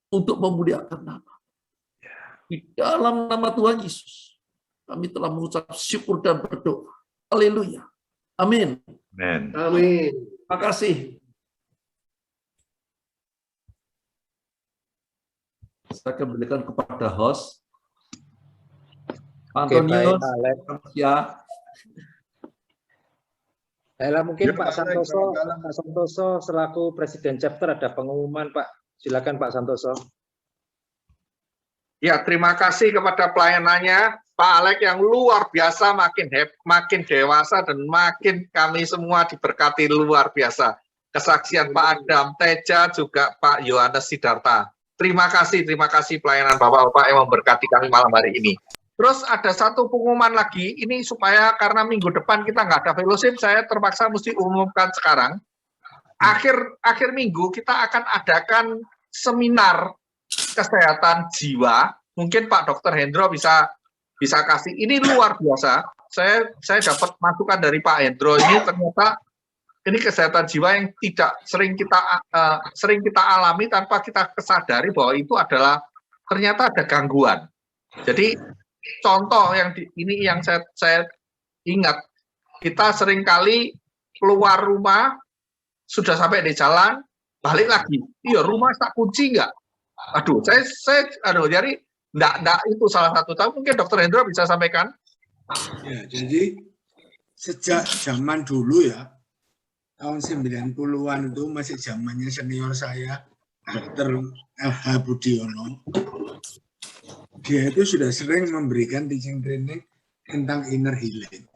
untuk memuliakan nama. Di dalam nama Tuhan Yesus, kami telah mengucap syukur dan berdoa. Haleluya. Amin. Amin. Terima kasih. Saya kembalikan kepada host. Antonius, ya. Baiklah, mungkin Pak Santoso selaku Presiden Chapter ada pengumuman Pak. Silakan Pak Santoso. Ya, terima kasih kepada pelayanannya Pak Alex yang luar biasa, makin dewasa dan makin kami semua diberkati luar biasa. Kesaksian Pak Adam Teja juga Pak Yohanes Sidarta. Terima kasih pelayanan Bapak-Bapak yang memberkati kami malam hari ini. Terus ada satu pengumuman lagi, ini supaya karena minggu depan kita nggak ada fellowship, saya terpaksa mesti umumkan sekarang. Akhir minggu kita akan adakan seminar kesehatan jiwa. Mungkin Pak Dr. Hendro bisa kasih. Ini luar biasa. Saya dapat masukan dari Pak Hendro ini, ternyata ini kesehatan jiwa yang tidak sering kita alami tanpa kita kesadari bahwa itu adalah ternyata ada gangguan. Jadi contoh ini yang saya ingat, kita seringkali keluar rumah sudah sampai di jalan balik lagi, iya rumah tak kunci nggak? Aduh, jadi enggak itu salah satu. Tapi mungkin Dr. Hendro bisa sampaikan. Ya, jadi sejak zaman dulu ya, tahun 90-an itu masih zamannya senior saya, Dr. LH Budiono. Dia itu sudah sering memberikan teaching training tentang inner healing.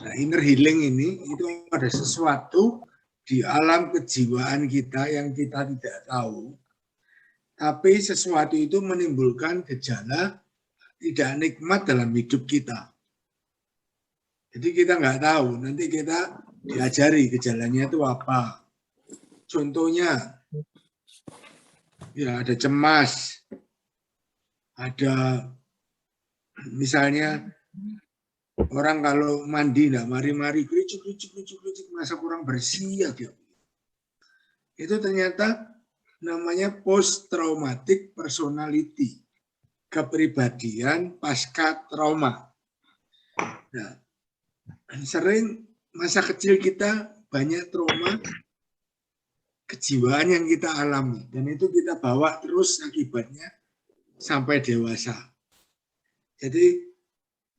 Nah, inner healing ini itu ada sesuatu di alam kejiwaan kita yang kita tidak tahu, tapi sesuatu itu menimbulkan gejala tidak nikmat dalam hidup kita. Jadi kita nggak tahu, nanti kita diajari gejalanya itu apa. Contohnya, ya ada cemas, ada misalnya orang kalau mandi nggak mari-mari kerucuk masa kurang bersih ya gitu. Itu ternyata namanya post traumatic personality, kepribadian pasca trauma. Nah, sering masa kecil kita banyak trauma kejiwaan yang kita alami dan itu kita bawa terus akibatnya sampai dewasa. Jadi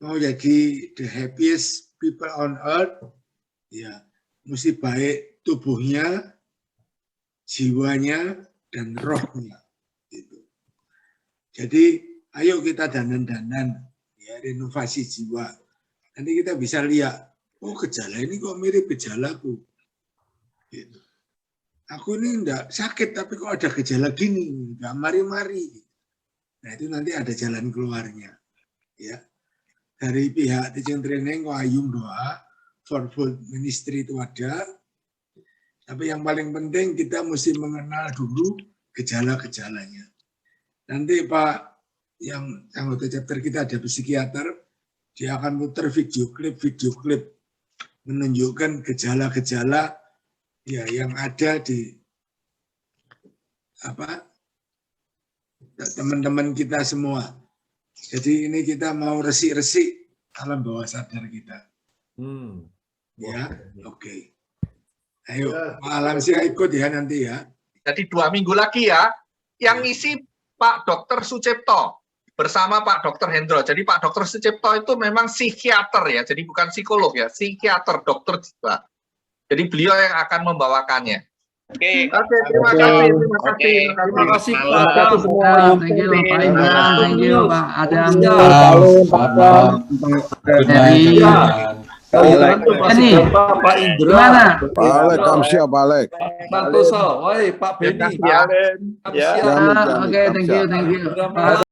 mau jadi the happiest people on earth, ya mesti baik tubuhnya, jiwanya, dan rohnya. Gitu. Jadi ayo kita dandan-dandan, ya renovasi jiwa. Nanti kita bisa lihat, oh gejala ini kok mirip gejalaku. Gitu. Aku ini enggak sakit, tapi kok ada gejala gini, enggak mari-mari. Nah itu nanti ada jalan keluarnya. Ya. Dari pihak teaching training, Ayung doa, Fourfold Ministry itu ada. Tapi yang paling penting kita mesti mengenal dulu gejala-gejalanya. Nanti Pak, yang anggota chapter kita ada psikiater, dia akan putar video klip menunjukkan gejala-gejala ya yang ada di teman-teman kita semua. Jadi ini kita mau resik-resik alam bawah sadar kita. Ya, oke. Ayo, Pak Alamsyah ikut ya nanti ya. Jadi 2 minggu lagi ya, yang ngisi Pak Dr. Sucipto bersama Pak Dr. Hendro. Jadi Pak Dr. Sucipto itu memang psikiater ya, jadi bukan psikolog ya, psikiater, dokter jiwa. Jadi beliau yang akan membawakannya. Oke, terima kasih. Terima kasih Pak. Thank you Pak Indra, thank you Pak Adam. Ini Pak Indra. Gimana? Pak Alek, Kamsia Pak Alek. Santoso, woi Pak Beni. Oke, thank you.